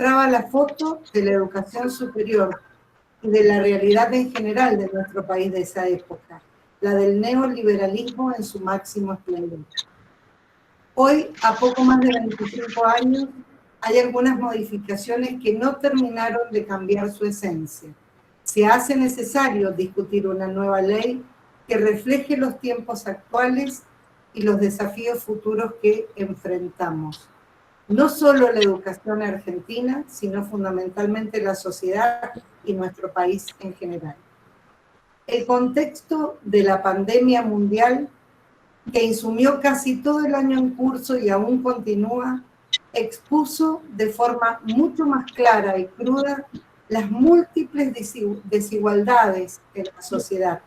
mostraba la foto de la educación superior y de la realidad en general de nuestro país de esa época, la del neoliberalismo en su máximo esplendor. Hoy, a poco más de 25 años, hay algunas modificaciones que no terminaron de cambiar su esencia. Se hace necesario discutir una nueva ley que refleje los tiempos actuales y los desafíos futuros que enfrentamos. No solo la educación argentina, sino fundamentalmente la sociedad y nuestro país en general. El contexto de la pandemia mundial, que insumió casi todo el año en curso y aún continúa, expuso de forma mucho más clara y cruda las múltiples desigualdades en la sociedad.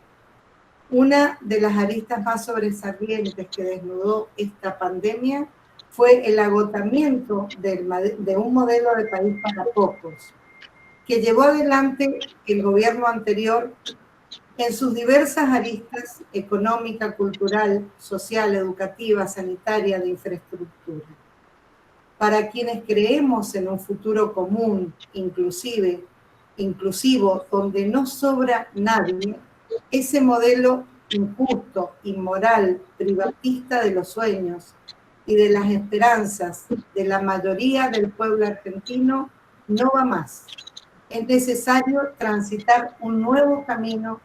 Una de las aristas más sobresalientes que desnudó esta pandemia fue el agotamiento de un modelo de país para pocos, que llevó adelante el gobierno anterior en sus diversas aristas económica, cultural, social, educativa, sanitaria, de infraestructura. Para quienes creemos en un futuro común, inclusivo, donde no sobra nadie, ese modelo injusto, inmoral, privatista de los sueños y de las esperanzas de la mayoría del pueblo argentino no va más. Es necesario transitar un nuevo camino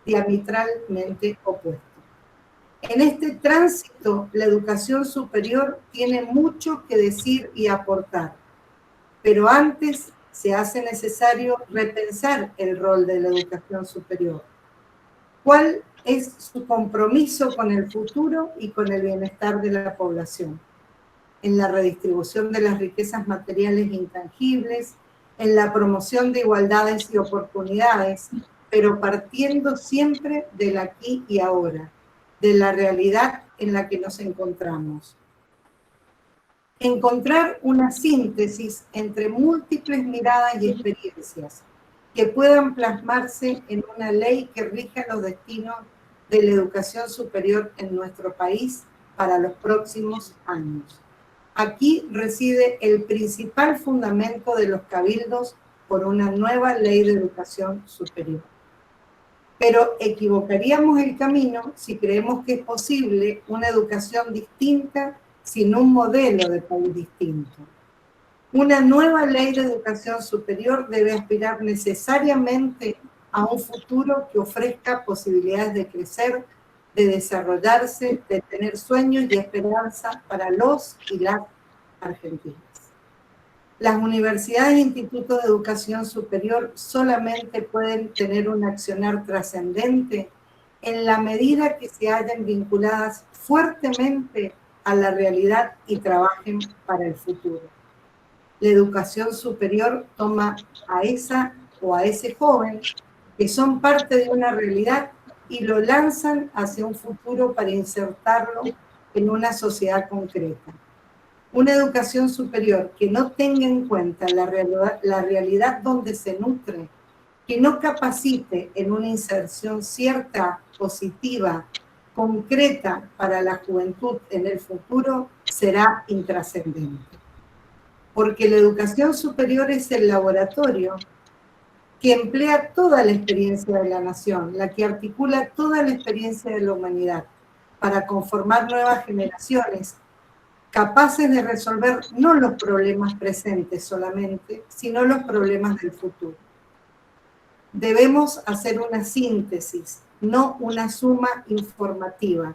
diametralmente opuesto. En este tránsito, la educación superior tiene mucho que decir y aportar, pero antes se hace necesario repensar el rol de la educación superior. ¿Cuál es su compromiso con el futuro y con el bienestar de la población? En la redistribución de las riquezas materiales intangibles, en la promoción de igualdades y oportunidades, pero partiendo siempre del aquí y ahora, de la realidad en la que nos encontramos. Encontrar una síntesis entre múltiples miradas y experiencias que puedan plasmarse en una ley que rija los destinos de la educación superior en nuestro país para los próximos años. Aquí reside el principal fundamento de los cabildos por una nueva ley de educación superior. Pero equivocaríamos el camino si creemos que es posible una educación distinta sin un modelo de país distinto. Una nueva ley de educación superior debe aspirar necesariamente a un futuro que ofrezca posibilidades de crecer, de desarrollarse, de tener sueños y esperanza para los y las argentinas. Las universidades e institutos de educación superior solamente pueden tener un accionar trascendente en la medida que se hallen vinculadas fuertemente a la realidad y trabajen para el futuro. La educación superior toma a esa o a ese joven que son parte de una realidad y lo lanzan hacia un futuro para insertarlo en una sociedad concreta. Una educación superior que no tenga en cuenta la realidad donde se nutre, que no capacite en una inserción cierta, positiva, concreta para la juventud en el futuro, será intrascendente. Porque la educación superior es el laboratorio que emplea toda la experiencia de la nación, la que articula toda la experiencia de la humanidad para conformar nuevas generaciones capaces de resolver no los problemas presentes solamente, sino los problemas del futuro. Debemos hacer una síntesis, no una suma informativa.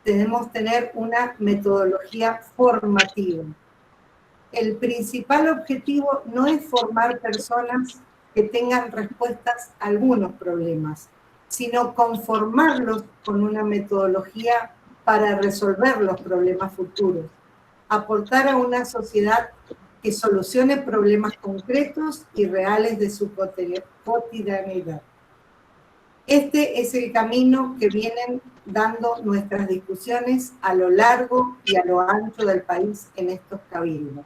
Debemos tener una metodología formativa. El principal objetivo no es formar personas que tengan respuestas a algunos problemas, sino conformarlos con una metodología para resolver los problemas futuros, aportar a una sociedad que solucione problemas concretos y reales de su cotidianidad. Este es el camino que vienen dando nuestras discusiones a lo largo y a lo ancho del país en estos cabildos.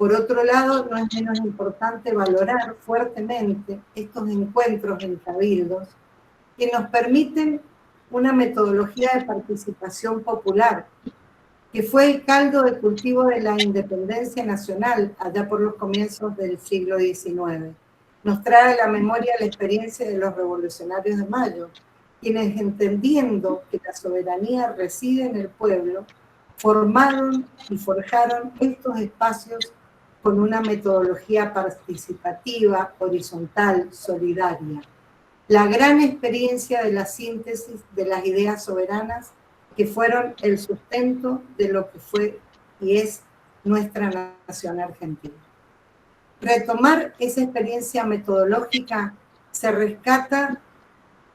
Por otro lado, no es menos importante valorar fuertemente estos encuentros en cabildos que nos permiten una metodología de participación popular, que fue el caldo de cultivo de la independencia nacional allá por los comienzos del siglo XIX. Nos trae a la memoria la experiencia de los revolucionarios de Mayo, quienes, entendiendo que la soberanía reside en el pueblo, formaron y forjaron estos espacios con una metodología participativa, horizontal, solidaria. La gran experiencia de la síntesis de las ideas soberanas que fueron el sustento de lo que fue y es nuestra nación argentina. Retomar esa experiencia metodológica se rescata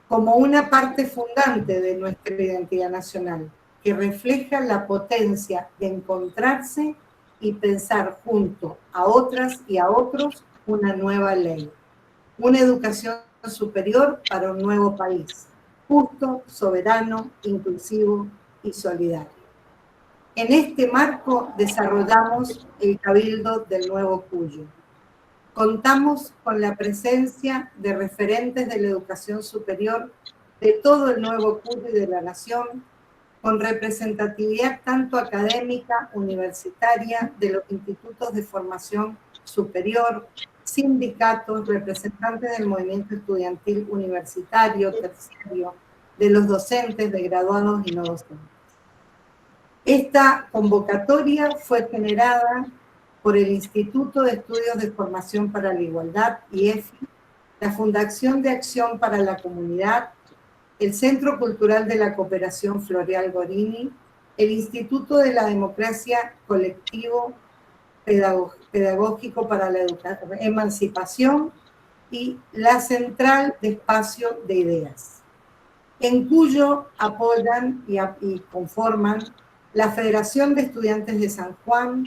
como una parte fundante de nuestra identidad nacional, que refleja la potencia de encontrarse y pensar junto a otras y a otros una nueva ley, una educación superior para un nuevo país, justo, soberano, inclusivo y solidario. En este marco desarrollamos el Cabildo del Nuevo Cuyo. Contamos con la presencia de referentes de la educación superior de todo el Nuevo Cuyo y de la Nación, con representatividad tanto académica, universitaria, de los institutos de formación superior, sindicatos, representantes del movimiento estudiantil universitario, terciario, de los docentes, de graduados y no docentes. Esta convocatoria fue generada por el Instituto de Estudios de Formación para la Igualdad, IEFI, la Fundación de Acción para la Comunidad, el Centro Cultural de la Cooperación Floreal Gorini, el Instituto de la Democracia Colectivo Pedagógico para la Emancipación y la Central de Espacio de Ideas, en Cuyo apoyan y conforman la Federación de Estudiantes de San Juan,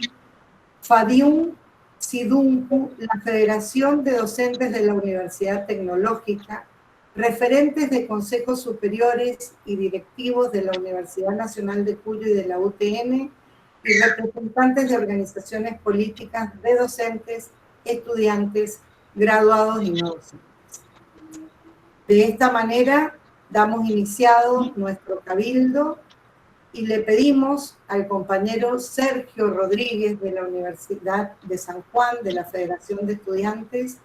FADIUM, SIDUNCU, la Federación de Docentes de la Universidad Tecnológica, referentes de consejos superiores y directivos de la Universidad Nacional de Cuyo y de la UTN, y representantes de organizaciones políticas de docentes, estudiantes, graduados y no docentes. De esta manera, damos iniciado nuestro cabildo y le pedimos al compañero Sergio Rodríguez de la Universidad de San Juan, de la Federación de Estudiantes,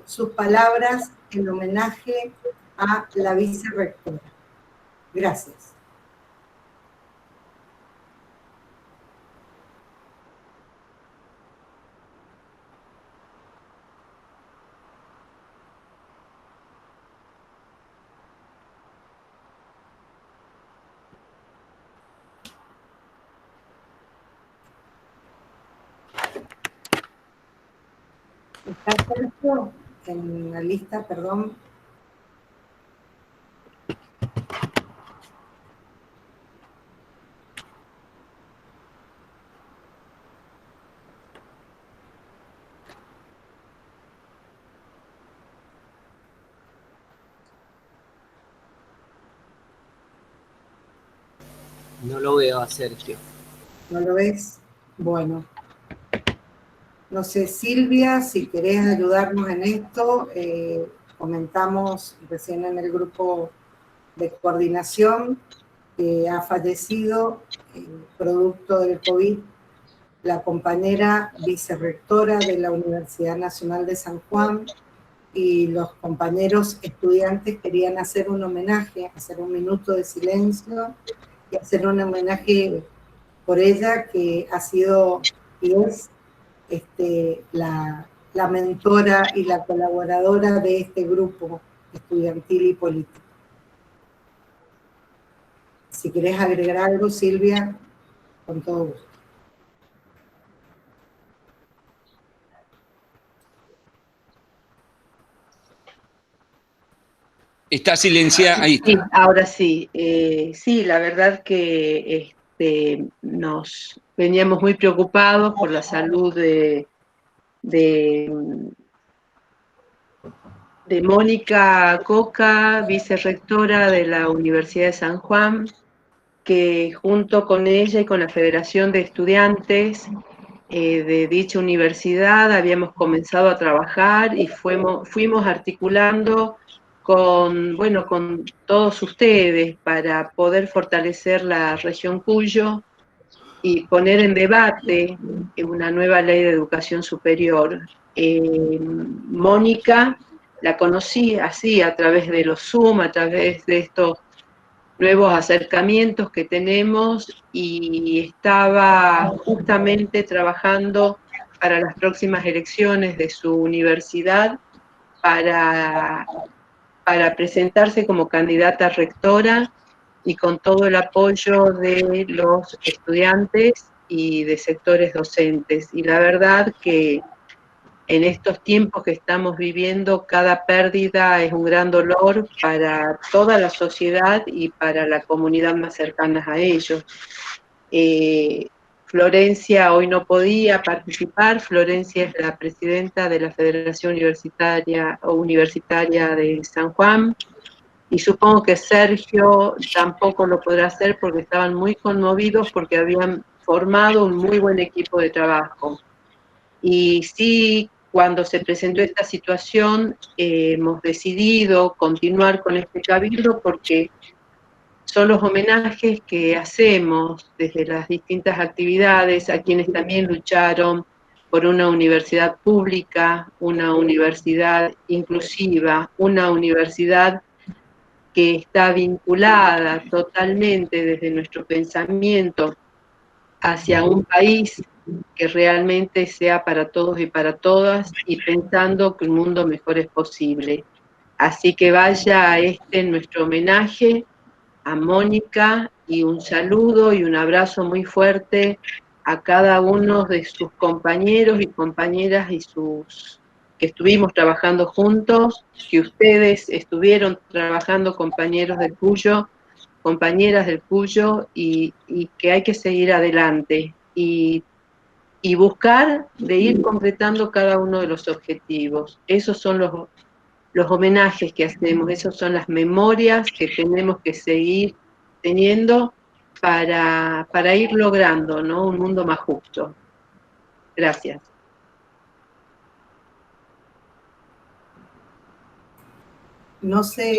sus palabras en homenaje a la vicerrectora. Gracias. ¿Está Sergio en la lista? Perdón. No lo veo a Sergio. ¿No lo ves? Bueno. No sé, Silvia, si querés ayudarnos en esto, comentamos recién en el grupo de coordinación que ha fallecido, producto del COVID, la compañera vicerrectora de la Universidad Nacional de San Juan, y los compañeros estudiantes querían hacer un homenaje, hacer un minuto de silencio y hacer un homenaje por ella, que ha sido y es la mentora y la colaboradora de este grupo estudiantil y político. Si querés agregar algo, Silvia, con todo gusto. Está silenciada, ahí está. Sí, ahora sí. Sí, la verdad que nos veníamos muy preocupados por la salud de Mónica Coca, vicerrectora de la Universidad de San Juan, que junto con ella y con la Federación de Estudiantes de dicha universidad habíamos comenzado a trabajar y fuimos articulando con todos ustedes para poder fortalecer la región Cuyo y poner en debate una nueva ley de educación superior. Mónica la conocí así, a través de los Zoom, a través de estos nuevos acercamientos que tenemos, y estaba justamente trabajando para las próximas elecciones de su universidad para presentarse como candidata rectora y con todo el apoyo de los estudiantes y de sectores docentes. Y la verdad que en estos tiempos que estamos viviendo, cada pérdida es un gran dolor para toda la sociedad y para la comunidad más cercana a ellos. Florencia hoy no podía participar. Florencia es la presidenta de la Federación Universitaria de San Juan, y supongo que Sergio tampoco lo podrá hacer porque estaban muy conmovidos porque habían formado un muy buen equipo de trabajo. Y sí, cuando se presentó esta situación, hemos decidido continuar con este cabildo porque son los homenajes que hacemos desde las distintas actividades a quienes también lucharon por una universidad pública, una universidad inclusiva, una universidad que está vinculada totalmente desde nuestro pensamiento hacia un país que realmente sea para todos y para todas, y pensando que un mundo mejor es posible. Así que vaya nuestro homenaje a Mónica, y un saludo y un abrazo muy fuerte a cada uno de sus compañeros y compañeras y que estuvimos trabajando juntos, que ustedes estuvieron trabajando, compañeros del Cuyo, compañeras del Cuyo, y que hay que seguir adelante y buscar de ir completando cada uno de los objetivos. Esos son los homenajes que hacemos, esas son las memorias que tenemos que seguir teniendo para ir logrando, ¿no?, un mundo más justo. Gracias. No se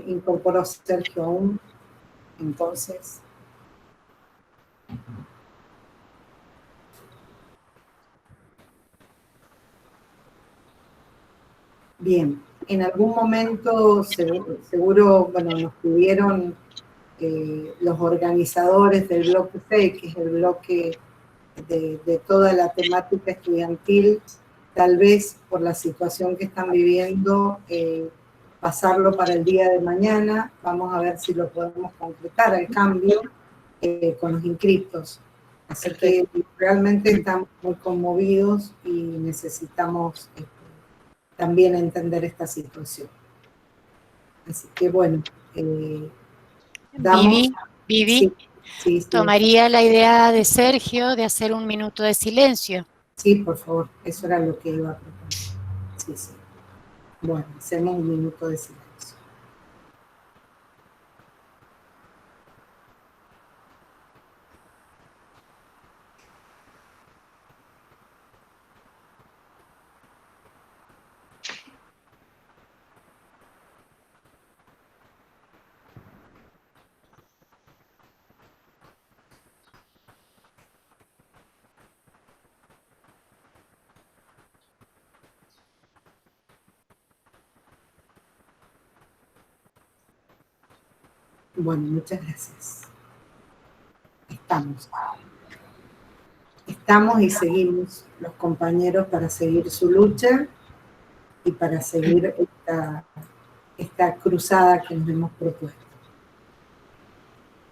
incorporó Sergio aún, entonces. Bien, en algún momento seguro bueno, nos pidieron los organizadores del bloque C, que es el bloque de toda la temática estudiantil, tal vez por la situación que están viviendo, pasarlo para el día de mañana. Vamos a ver si lo podemos concretar, el cambio con los inscriptos. Así que realmente estamos muy conmovidos y necesitamos también entender esta situación. Así que bueno, damos... Vivi, sí, tomaría la idea de Sergio de hacer un minuto de silencio. Sí, por favor, eso era lo que iba a proponer. Sí, sí. Bueno, hacemos un minuto de silencio. Bueno, muchas gracias. Estamos y seguimos los compañeros para seguir su lucha y para seguir esta cruzada que nos hemos propuesto.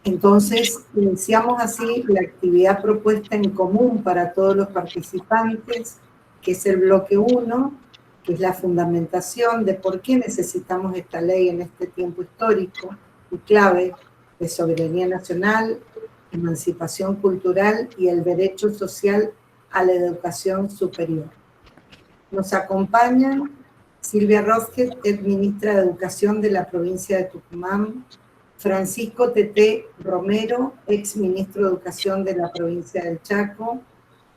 Entonces, iniciamos así la actividad propuesta en común para todos los participantes, que es el bloque 1, que es la fundamentación de por qué necesitamos esta ley en este tiempo histórico y clave de soberanía nacional, emancipación cultural y el derecho social a la educación superior. Nos acompañan Silvia Rosquet, ministra de Educación de la provincia de Tucumán, Francisco Teté Romero, ex ministro de Educación de la provincia del Chaco,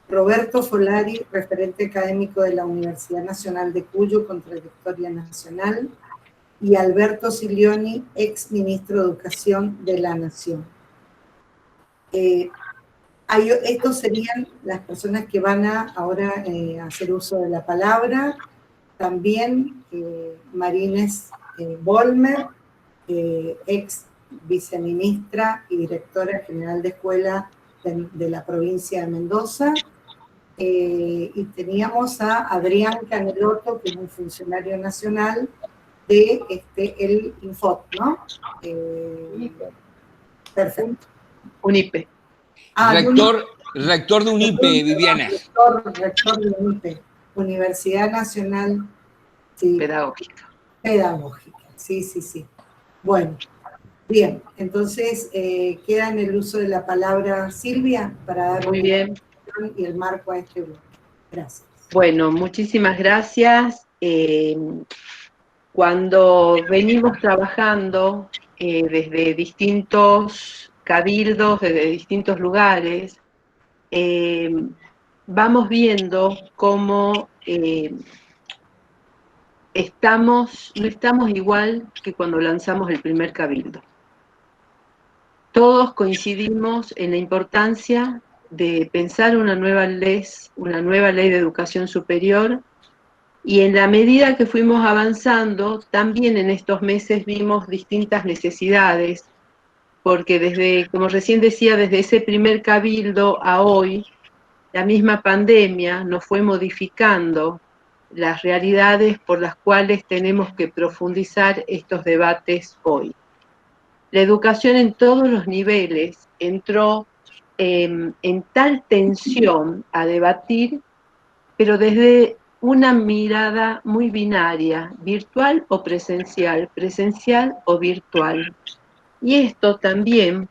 Roberto Folari, referente académico de la Universidad Nacional de Cuyo con trayectoria nacional, y Alberto Silioni, ex ministro de Educación de la Nación. Estos serían las personas que van a ahora hacer uso de la palabra. También Marines Bolmer, ex viceministra y directora general de escuela de la provincia de Mendoza. Y teníamos a Adrián Caneloto, que es un funcionario nacional de el Infot, ¿no? Perfecto. UNIPE. Rector de UNIPE, Viviana. Rector de UNIPE, Universidad Nacional, sí, Pedagógica. Pedagógica, sí, sí, sí. Bueno, bien, entonces queda en el uso de la palabra Silvia para dar Muy bien. y el marco a este bloque. Gracias. Bueno, muchísimas gracias. Cuando venimos trabajando desde distintos cabildos, desde distintos lugares, vamos viendo cómo no estamos igual que cuando lanzamos el primer cabildo. Todos coincidimos en la importancia de pensar una nueva ley de educación superior, y en la medida que fuimos avanzando, también en estos meses vimos distintas necesidades, porque desde, como recién decía, desde ese primer cabildo a hoy, la misma pandemia nos fue modificando las realidades por las cuales tenemos que profundizar estos debates hoy. La educación en todos los niveles entró en tal tensión a debatir, pero desde una mirada muy binaria, virtual o presencial o virtual. Y esto también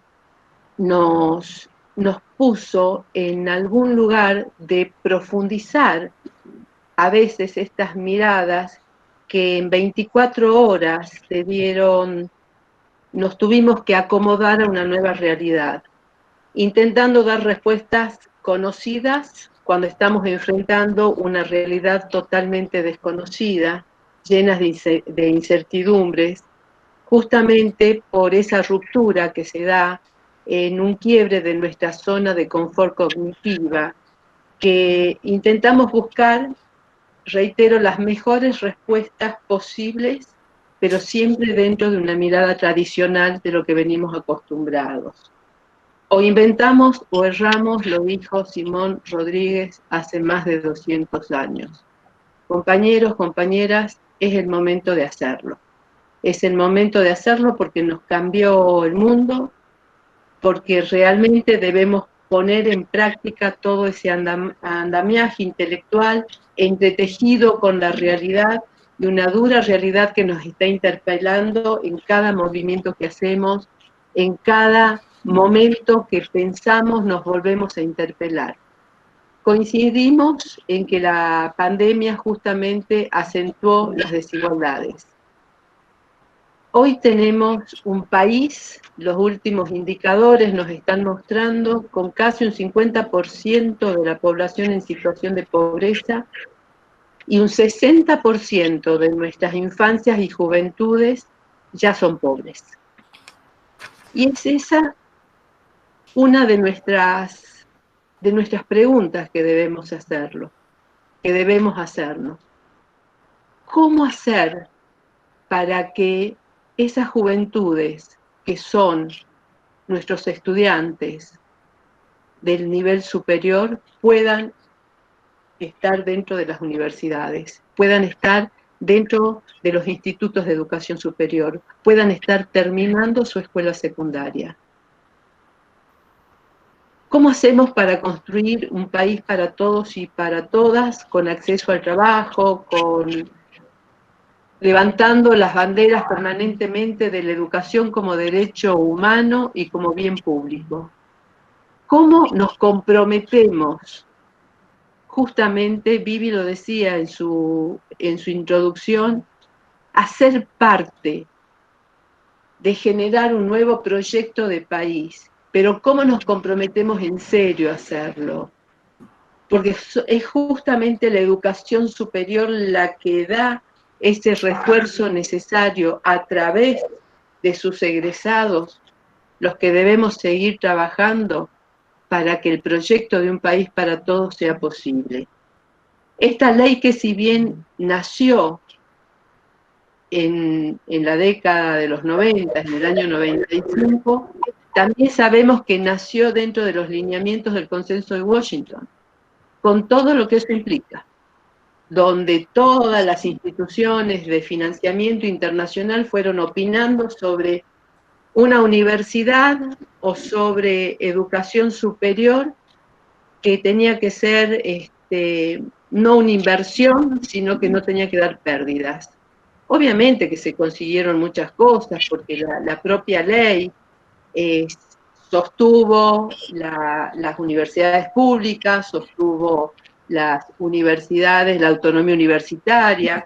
nos puso en algún lugar de profundizar a veces estas miradas que en 24 horas nos tuvimos que acomodar a una nueva realidad, intentando dar respuestas conocidas cuando estamos enfrentando una realidad totalmente desconocida, llenas de incertidumbres, justamente por esa ruptura que se da en un quiebre de nuestra zona de confort cognitiva, que intentamos buscar, reitero, las mejores respuestas posibles, pero siempre dentro de una mirada tradicional de lo que venimos acostumbrados. O inventamos o erramos, lo dijo Simón Rodríguez hace más de 200 años. Compañeros, compañeras, es el momento de hacerlo. Es el momento de hacerlo porque nos cambió el mundo, porque realmente debemos poner en práctica todo ese andamiaje intelectual entretejido con la realidad, de una dura realidad que nos está interpelando en cada movimiento que hacemos, en cada momento que pensamos nos volvemos a interpelar. Coincidimos en que la pandemia justamente acentuó las desigualdades. Hoy tenemos un país, los últimos indicadores nos están mostrando, con casi un 50% de la población en situación de pobreza y un 60% de nuestras infancias y juventudes ya son pobres. Y es esa una de nuestras preguntas que debemos hacernos. ¿Cómo hacer para que esas juventudes que son nuestros estudiantes del nivel superior puedan estar dentro de las universidades, puedan estar dentro de los institutos de educación superior, puedan estar terminando su escuela secundaria? ¿Cómo hacemos para construir un país para todos y para todas, con acceso al trabajo, levantando las banderas permanentemente de la educación como derecho humano y como bien público? ¿Cómo nos comprometemos? Justamente, Vivi lo decía en su introducción, a ser parte de generar un nuevo proyecto de país. Pero ¿cómo nos comprometemos en serio a hacerlo? Porque es justamente la educación superior la que da ese refuerzo necesario a través de sus egresados, los que debemos seguir trabajando para que el proyecto de un país para todos sea posible. Esta ley, que si bien nació en la década de los 90, en el año 95, también sabemos que nació dentro de los lineamientos del Consenso de Washington, con todo lo que eso implica, donde todas las instituciones de financiamiento internacional fueron opinando sobre una universidad o sobre educación superior que tenía que ser no una inversión, sino que no tenía que dar pérdidas. Obviamente que se consiguieron muchas cosas, porque la propia ley sostuvo las universidades públicas, sostuvo las universidades, la autonomía universitaria,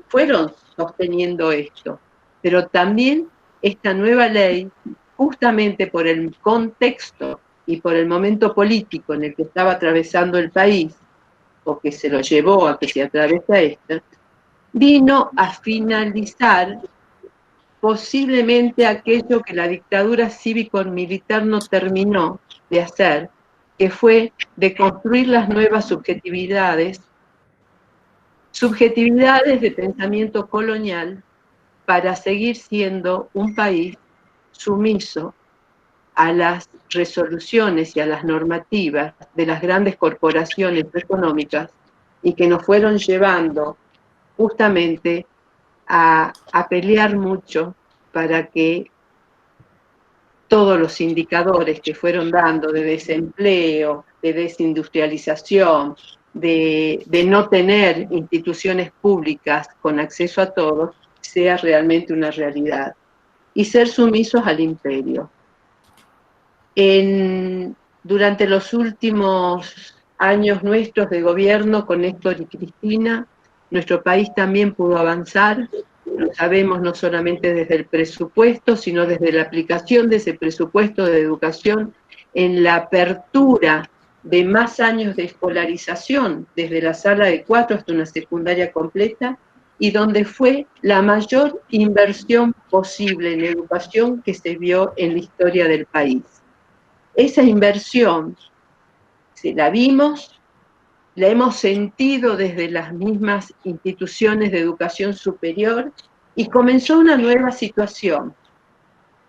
fueron sosteniendo esto. Pero también esta nueva ley, justamente por el contexto y por el momento político en el que estaba atravesando el país, o que se lo llevó a que se atravesa esta, vino a finalizar posiblemente aquello que la dictadura cívico-militar no terminó de hacer, que fue de construir las nuevas subjetividades de pensamiento colonial, para seguir siendo un país sumiso a las resoluciones y a las normativas de las grandes corporaciones económicas, y que nos fueron llevando justamente a pelear mucho para que todos los indicadores que fueron dando de desempleo, de desindustrialización, de no tener instituciones públicas con acceso a todos, sea realmente una realidad, y ser sumisos al imperio. Durante los últimos años nuestros de gobierno con Néstor y Cristina, nuestro país también pudo avanzar. Lo sabemos no solamente desde el presupuesto, sino desde la aplicación de ese presupuesto de educación en la apertura de más años de escolarización, desde la sala de 4 hasta una secundaria completa, y donde fue la mayor inversión posible en educación que se vio en la historia del país. Esa inversión, si la vimos, la hemos sentido desde las mismas instituciones de educación superior, y comenzó una nueva situación.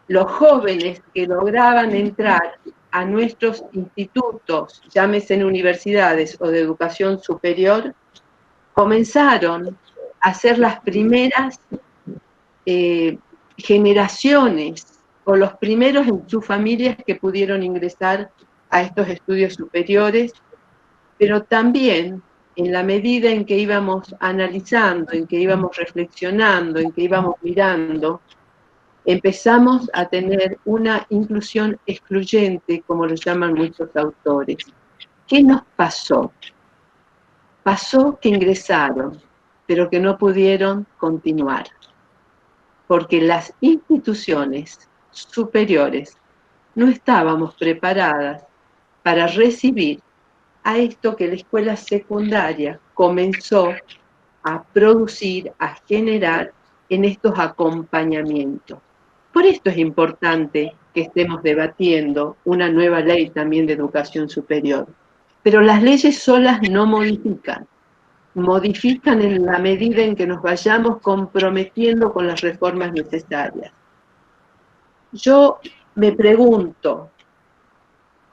Los jóvenes que lograban entrar a nuestros institutos, llámese en universidades o de educación superior, comenzaron a ser las primeras generaciones o los primeros en sus familias que pudieron ingresar a estos estudios superiores, pero también en la medida en que íbamos analizando, en que íbamos reflexionando, en que íbamos mirando, empezamos a tener una inclusión excluyente, como lo llaman muchos autores. ¿Qué nos pasó? Pasó que ingresaron, pero que no pudieron continuar, porque las instituciones superiores no estábamos preparadas para recibir a esto que la escuela secundaria comenzó a producir, a generar en estos acompañamientos. Por esto es importante que estemos debatiendo una nueva ley también de educación superior. Pero las leyes solas no modifican. Modifican en la medida en que nos vayamos comprometiendo con las reformas necesarias. Yo me pregunto,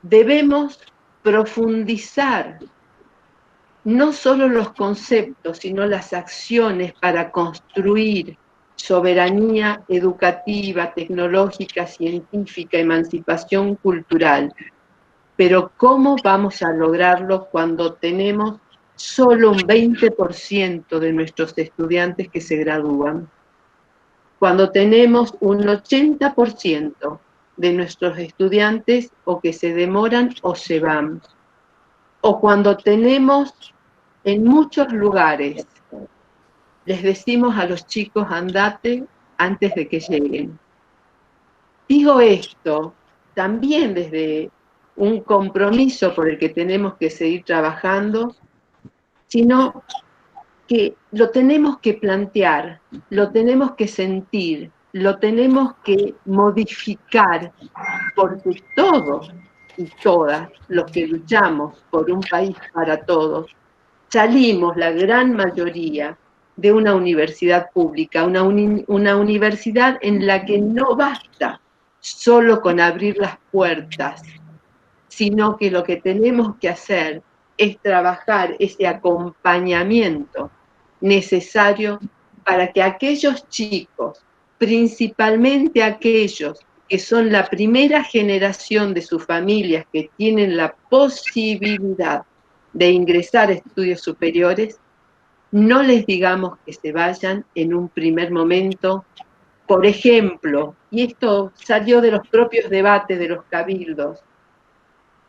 ¿debemos profundizar no solo los conceptos, sino las acciones para construir soberanía educativa, tecnológica, científica, emancipación cultural? Pero ¿cómo vamos a lograrlo cuando tenemos solo un 20% de nuestros estudiantes que se gradúan? Cuando tenemos un 80% de nuestros estudiantes o que se demoran o se van. O cuando tenemos en muchos lugares, les decimos a los chicos andate antes de que lleguen. Digo esto también desde un compromiso por el que tenemos que seguir trabajando, sino que lo tenemos que plantear, lo tenemos que sentir, lo tenemos que modificar, porque y todas los que luchamos por un país para todos, salimos la gran mayoría de una universidad pública, una universidad en la que no basta solo con abrir las puertas, sino que lo que tenemos que hacer es trabajar ese acompañamiento necesario para que aquellos chicos, principalmente aquellos que son la primera generación de sus familias que tienen la posibilidad de ingresar a estudios superiores, no les digamos que se vayan en un primer momento. Por ejemplo, y esto salió de los propios debates de los cabildos,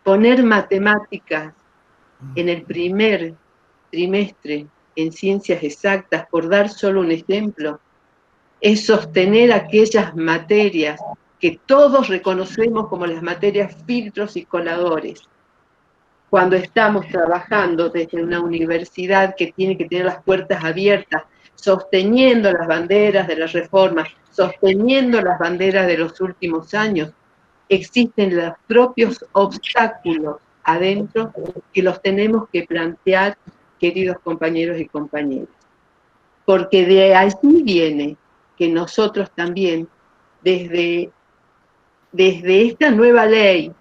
poner matemáticas en el primer trimestre en ciencias exactas, por dar solo un ejemplo, es sostener aquellas materias que todos reconocemos como las materias filtros y coladores. Cuando estamos trabajando desde una universidad que tiene que tener las puertas abiertas, sosteniendo las banderas de la reforma, sosteniendo las banderas de los últimos años, existen los propios obstáculos adentro que los tenemos que plantear, queridos compañeros y compañeras. Porque de allí viene que nosotros también, desde esta nueva ley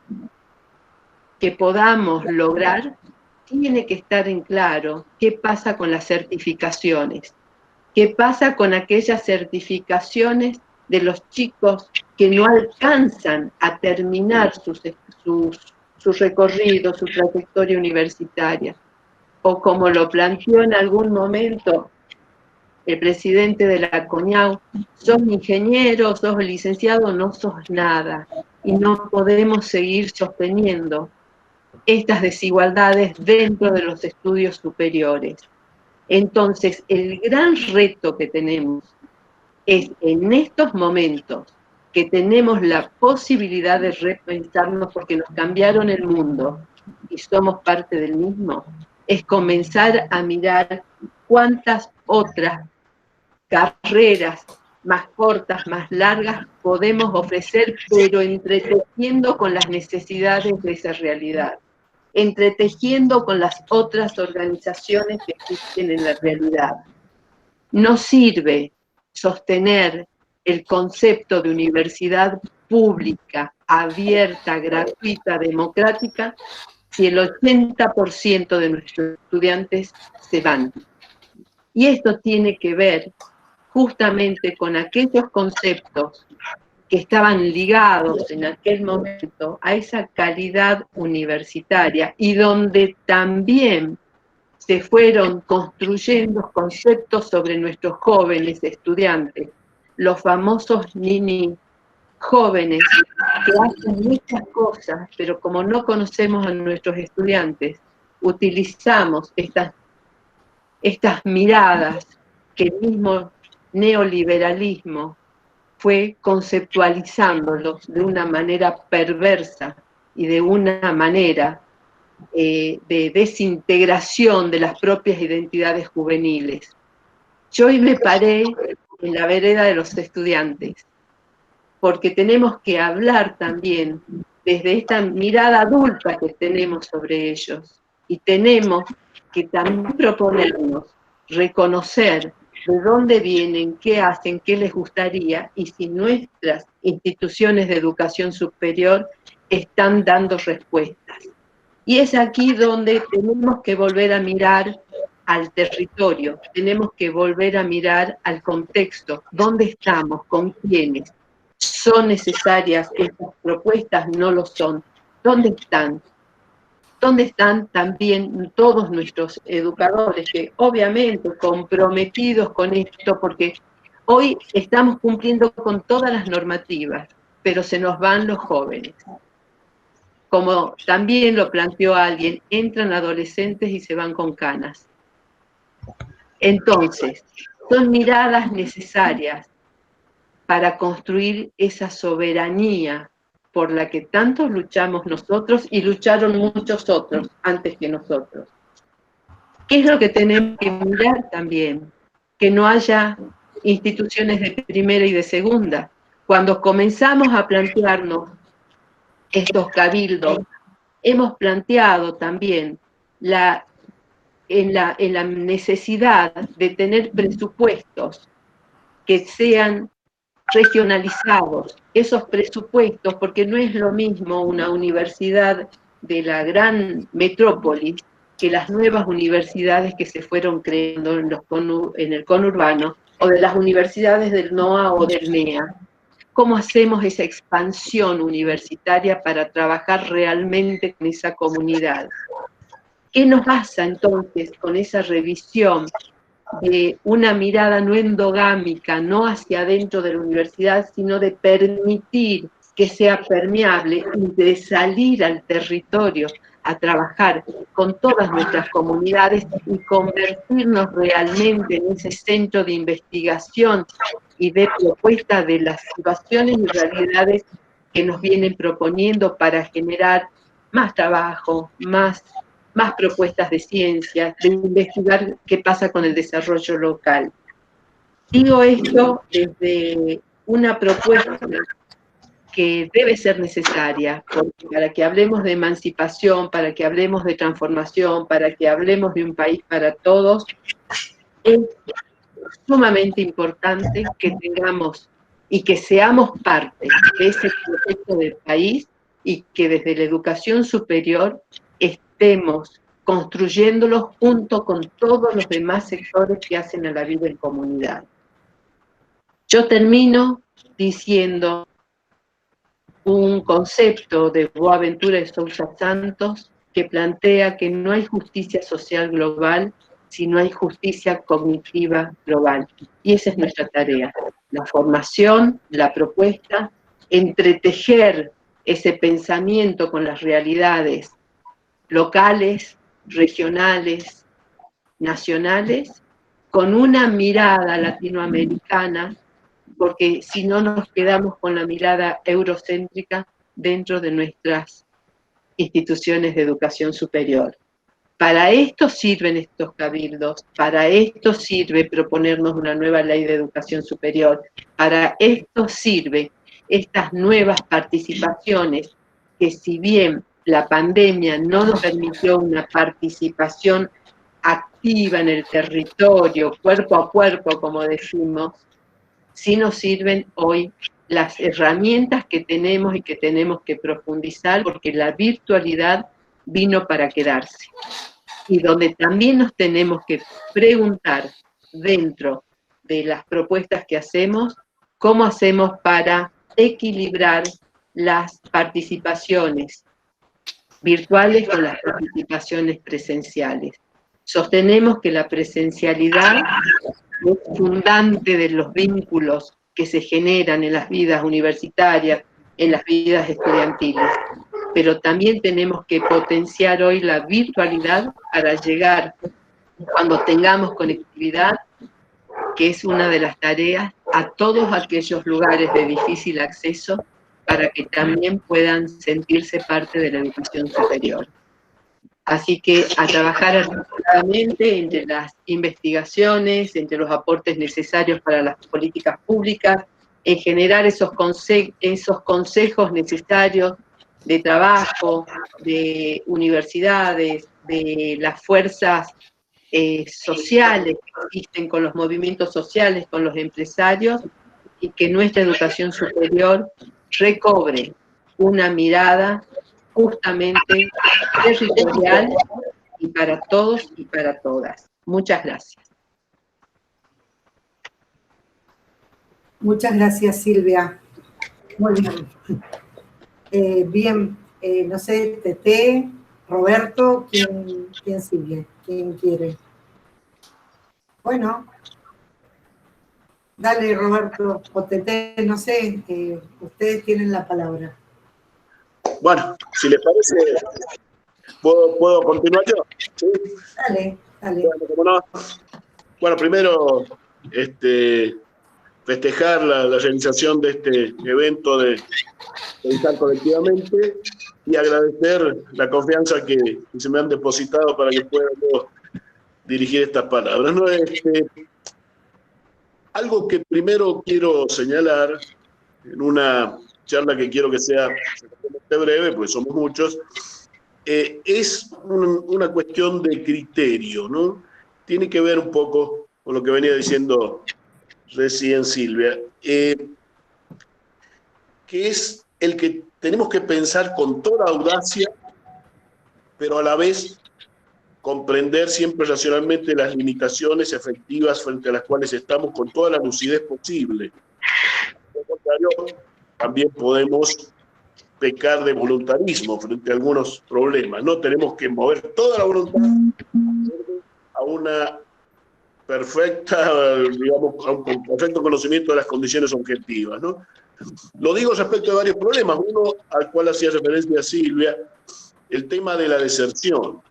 que podamos lograr, tiene que estar en claro qué pasa con las certificaciones, qué pasa con aquellas certificaciones de los chicos que no alcanzan a terminar su recorrido, su trayectoria universitaria, o como lo planteó en algún momento el presidente de la CONIAU, sos ingeniero, sos licenciado, no sos nada, y no podemos seguir sosteniendo estas desigualdades dentro de los estudios superiores. Entonces, el gran reto que tenemos es en estos momentos que tenemos la posibilidad de repensarnos porque nos cambiaron el mundo y somos parte del mismo, es comenzar a mirar cuántas otras carreras más cortas, más largas podemos ofrecer, pero entretejiendo con las necesidades de esa realidad, entretejiendo con las otras organizaciones que existen en la realidad. No sirve sostener el concepto de universidad pública, abierta, gratuita, democrática, si el 80% de nuestros estudiantes se van. Y esto tiene que ver justamente con aquellos conceptos que estaban ligados en aquel momento a esa calidad universitaria y donde también se fueron construyendo conceptos sobre nuestros jóvenes estudiantes, los famosos nini, jóvenes que hacen muchas cosas, pero como no conocemos a nuestros estudiantes, utilizamos estas miradas que el mismo neoliberalismo fue conceptualizándolos de una manera perversa y de una manera de desintegración de las propias identidades juveniles. Yo hoy me paré en la vereda de los estudiantes, porque tenemos que hablar también desde esta mirada adulta que tenemos sobre ellos, y tenemos que también proponernos reconocer de dónde vienen, qué hacen, qué les gustaría, y si nuestras instituciones de educación superior están dando respuestas. Y es aquí donde tenemos que volver a mirar al territorio, tenemos que volver a mirar al contexto, dónde estamos, con quiénes. ¿Son necesarias estas propuestas? No lo son. ¿Dónde están? ¿Dónde están también todos nuestros educadores que obviamente comprometidos con esto, porque hoy estamos cumpliendo con todas las normativas, pero se nos van los jóvenes? Como también lo planteó alguien, entran adolescentes y se van con canas. Entonces, son miradas necesarias para construir esa soberanía por la que tantos luchamos nosotros y lucharon muchos otros antes que nosotros. ¿Qué es lo que tenemos que mirar también? Que no haya instituciones de primera y de segunda. Cuando comenzamos a plantearnos estos cabildos hemos planteado también en la necesidad de tener presupuestos que sean regionalizados, esos presupuestos, porque no es lo mismo una universidad de la gran metrópoli que las nuevas universidades que se fueron creando en el conurbano, o de las universidades del NOA o del NEA. ¿Cómo hacemos esa expansión universitaria para trabajar realmente con esa comunidad? ¿Qué nos pasa entonces con esa revisión de una mirada no endogámica, no hacia adentro de la universidad, sino de permitir que sea permeable y de salir al territorio a trabajar con todas nuestras comunidades y convertirnos realmente en ese centro de investigación y de propuesta de las situaciones y realidades que nos vienen proponiendo para generar más trabajo, más propuestas de ciencia, de investigar qué pasa con el desarrollo local. Digo esto desde una propuesta que debe ser necesaria, porque para que hablemos de emancipación, para que hablemos de transformación, para que hablemos de un país para todos, es sumamente importante que tengamos y que seamos parte de ese proyecto del país y que desde la educación superior estemos construyéndolo junto con todos los demás sectores que hacen a la vida en comunidad. Yo termino diciendo un concepto de Boaventura de Sousa Santos que plantea que no hay justicia social global si no hay justicia cognitiva global. Y esa es nuestra tarea, la formación, la propuesta, entretejer ese pensamiento con las realidades locales, regionales, nacionales, con una mirada latinoamericana, porque si no nos quedamos con la mirada eurocéntrica dentro de nuestras instituciones de educación superior. Para esto sirven estos cabildos, para esto sirve proponernos una nueva ley de educación superior, para esto sirve estas nuevas participaciones que si bien la pandemia no nos permitió una participación activa en el territorio, cuerpo a cuerpo, como decimos, sí nos sirven hoy las herramientas que tenemos y que tenemos que profundizar, porque la virtualidad vino para quedarse. Y donde también nos tenemos que preguntar dentro de las propuestas que hacemos, cómo hacemos para equilibrar las participaciones virtuales con las participaciones presenciales. Sostenemos que la presencialidad es fundante de los vínculos que se generan en las vidas universitarias, en las vidas estudiantiles, pero también tenemos que potenciar hoy la virtualidad para llegar, cuando tengamos conectividad, que es una de las tareas, a todos aquellos lugares de difícil acceso, para que también puedan sentirse parte de la educación superior. Así que a trabajar articuladamente entre las investigaciones, entre los aportes necesarios para las políticas públicas, en generar esos consejos necesarios de trabajo, de universidades, de las fuerzas sociales que existen con los movimientos sociales, con los empresarios, y que nuestra educación superior recobre una mirada justamente territorial y para todos y para todas. Muchas gracias. Muchas gracias, Silvia. Muy bien. No sé, Tete, Roberto, ¿quién sigue? ¿Quién quiere? Bueno, dale, Roberto, o Tete, no sé, ustedes tienen la palabra. Bueno, si les parece, ¿puedo continuar yo? ¿Sí? Dale. Bueno, ¿cómo no? Bueno, primero, festejar la realización de este evento de pensar colectivamente y agradecer la confianza que se me han depositado para que pueda yo dirigir estas palabras, ¿no? Algo que primero quiero señalar en una charla que quiero que sea breve, porque somos muchos, es una cuestión de criterio, ¿no? Tiene que ver un poco con lo que venía diciendo recién Silvia, que es el que tenemos que pensar con toda audacia, pero a la vez comprender siempre racionalmente las limitaciones efectivas frente a las cuales estamos con toda la lucidez posible. Por contrario, también podemos pecar de voluntarismo frente a algunos problemas, ¿no? Tenemos que mover toda la voluntad a una perfecta, digamos, a un perfecto conocimiento de las condiciones objetivas, ¿no? Lo digo respecto a varios problemas. Uno, al cual hacía referencia Silvia, el tema de la deserción.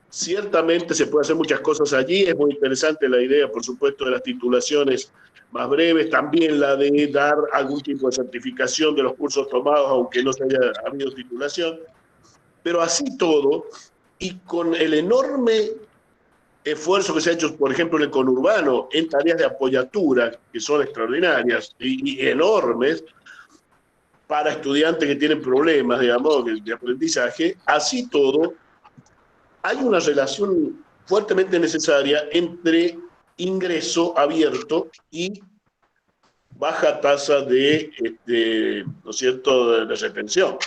Ciertamente se puede hacer muchas cosas allí, es muy interesante la idea, por supuesto, de las titulaciones más breves, también la de dar algún tipo de certificación de los cursos tomados, aunque no se haya habido titulación, pero así todo, y con el enorme esfuerzo que se ha hecho, por ejemplo, en el conurbano, en tareas de apoyatura, que son extraordinarias y enormes, para estudiantes que tienen problemas, digamos, de aprendizaje, así todo, hay una relación fuertemente necesaria entre ingreso abierto y baja tasa de ¿no es cierto?, de retención.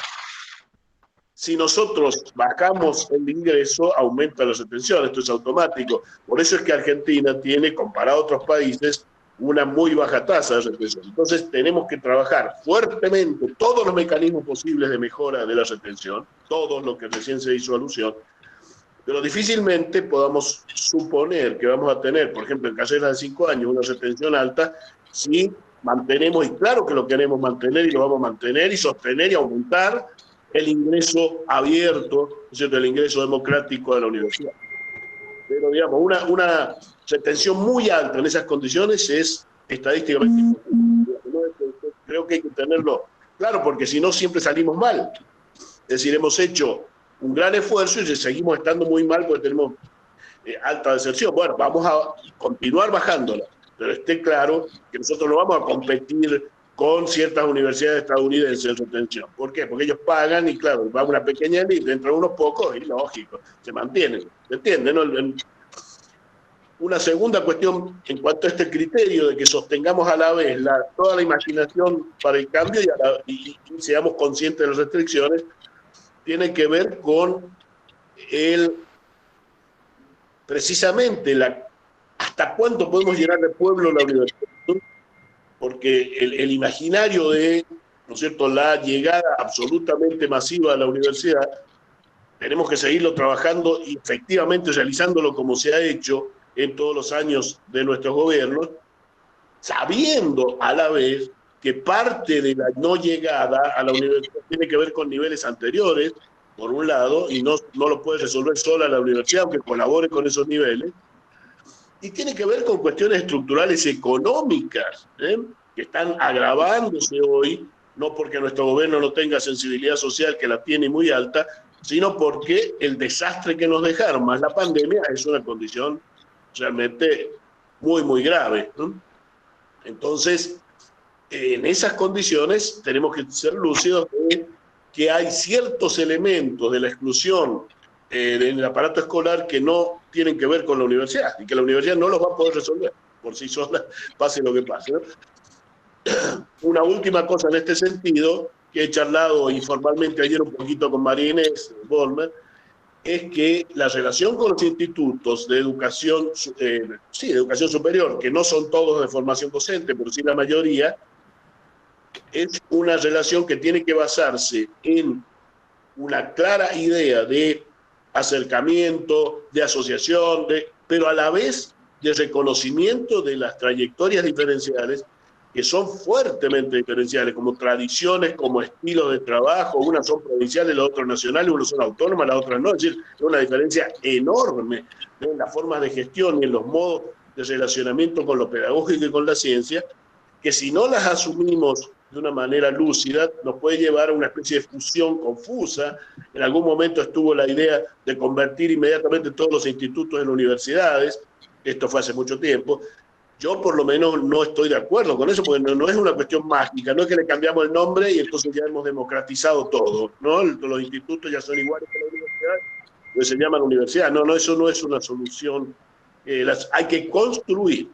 Si nosotros bajamos el ingreso, aumenta la retención, esto es automático. Por eso es que Argentina tiene, comparado a otros países, una muy baja tasa de retención. Entonces tenemos que trabajar fuertemente todos los mecanismos posibles de mejora de la retención, todo lo que recién se hizo alusión, pero difícilmente podamos suponer que vamos a tener, por ejemplo, en carreras de 5 años, una retención alta, si mantenemos, y claro que lo queremos mantener y lo vamos a mantener y sostener y aumentar el ingreso abierto, ¿no es cierto?, el ingreso democrático de la universidad. Pero, digamos, una retención muy alta en esas condiciones es estadísticamente imposible. Creo que hay que tenerlo claro, porque si no siempre salimos mal. Es decir, hemos hecho un gran esfuerzo y seguimos estando muy mal porque tenemos alta deserción. Bueno, vamos a continuar bajándola, pero esté claro que nosotros no vamos a competir con ciertas universidades estadounidenses en retención. ¿Por qué? Porque ellos pagan y, claro, va una pequeña elite, entran unos pocos y, lógico, se mantienen. ¿Se entiende, no? Una segunda cuestión en cuanto a este criterio de que sostengamos a la vez toda la imaginación para el cambio y seamos conscientes de las restricciones, tiene que ver con precisamente hasta cuánto podemos llenar de pueblo la universidad, ¿no? Porque el imaginario de, ¿no es cierto?, la llegada absolutamente masiva a la universidad, tenemos que seguirlo trabajando y efectivamente realizándolo como se ha hecho en todos los años de nuestros gobiernos, sabiendo a la vez que parte de la no llegada a la universidad tiene que ver con niveles anteriores, por un lado, y no lo puede resolver sola la universidad, aunque colabore con esos niveles, y tiene que ver con cuestiones estructurales económicas, que están agravándose hoy, no porque nuestro gobierno no tenga sensibilidad social, que la tiene muy alta, sino porque el desastre que nos dejaron, más la pandemia, es una condición realmente muy, muy grave, ¿no? Entonces, en esas condiciones tenemos que ser lúcidos de que hay ciertos elementos de la exclusión en el aparato escolar que no tienen que ver con la universidad y que la universidad no los va a poder resolver por sí sola, pase lo que pase, ¿no? Una última cosa en este sentido, que he charlado informalmente ayer un poquito con María Inés Bormer, es que la relación con los institutos de educación, de educación superior, que no son todos de formación docente, pero sí la mayoría, es una relación que tiene que basarse en una clara idea de acercamiento, de asociación, pero a la vez de reconocimiento de las trayectorias diferenciales, que son fuertemente diferenciales, como tradiciones, como estilos de trabajo. Unas son provinciales, las otras nacionales, unas son autónomas, las otras no. Es decir, es una diferencia enorme en las formas de gestión y en los modos de relacionamiento con lo pedagógico y con la ciencia, que si no las asumimos de una manera lúcida, nos puede llevar a una especie de fusión confusa. En algún momento estuvo la idea de convertir inmediatamente todos los institutos en universidades, esto fue hace mucho tiempo, Yo por lo menos no estoy de acuerdo con eso, porque no es una cuestión mágica, no es que le cambiamos el nombre y entonces ya hemos democratizado todo, ¿no? Los institutos ya son iguales que la universidad, pues se llaman universidad. No, eso no es una solución. Hay que construir,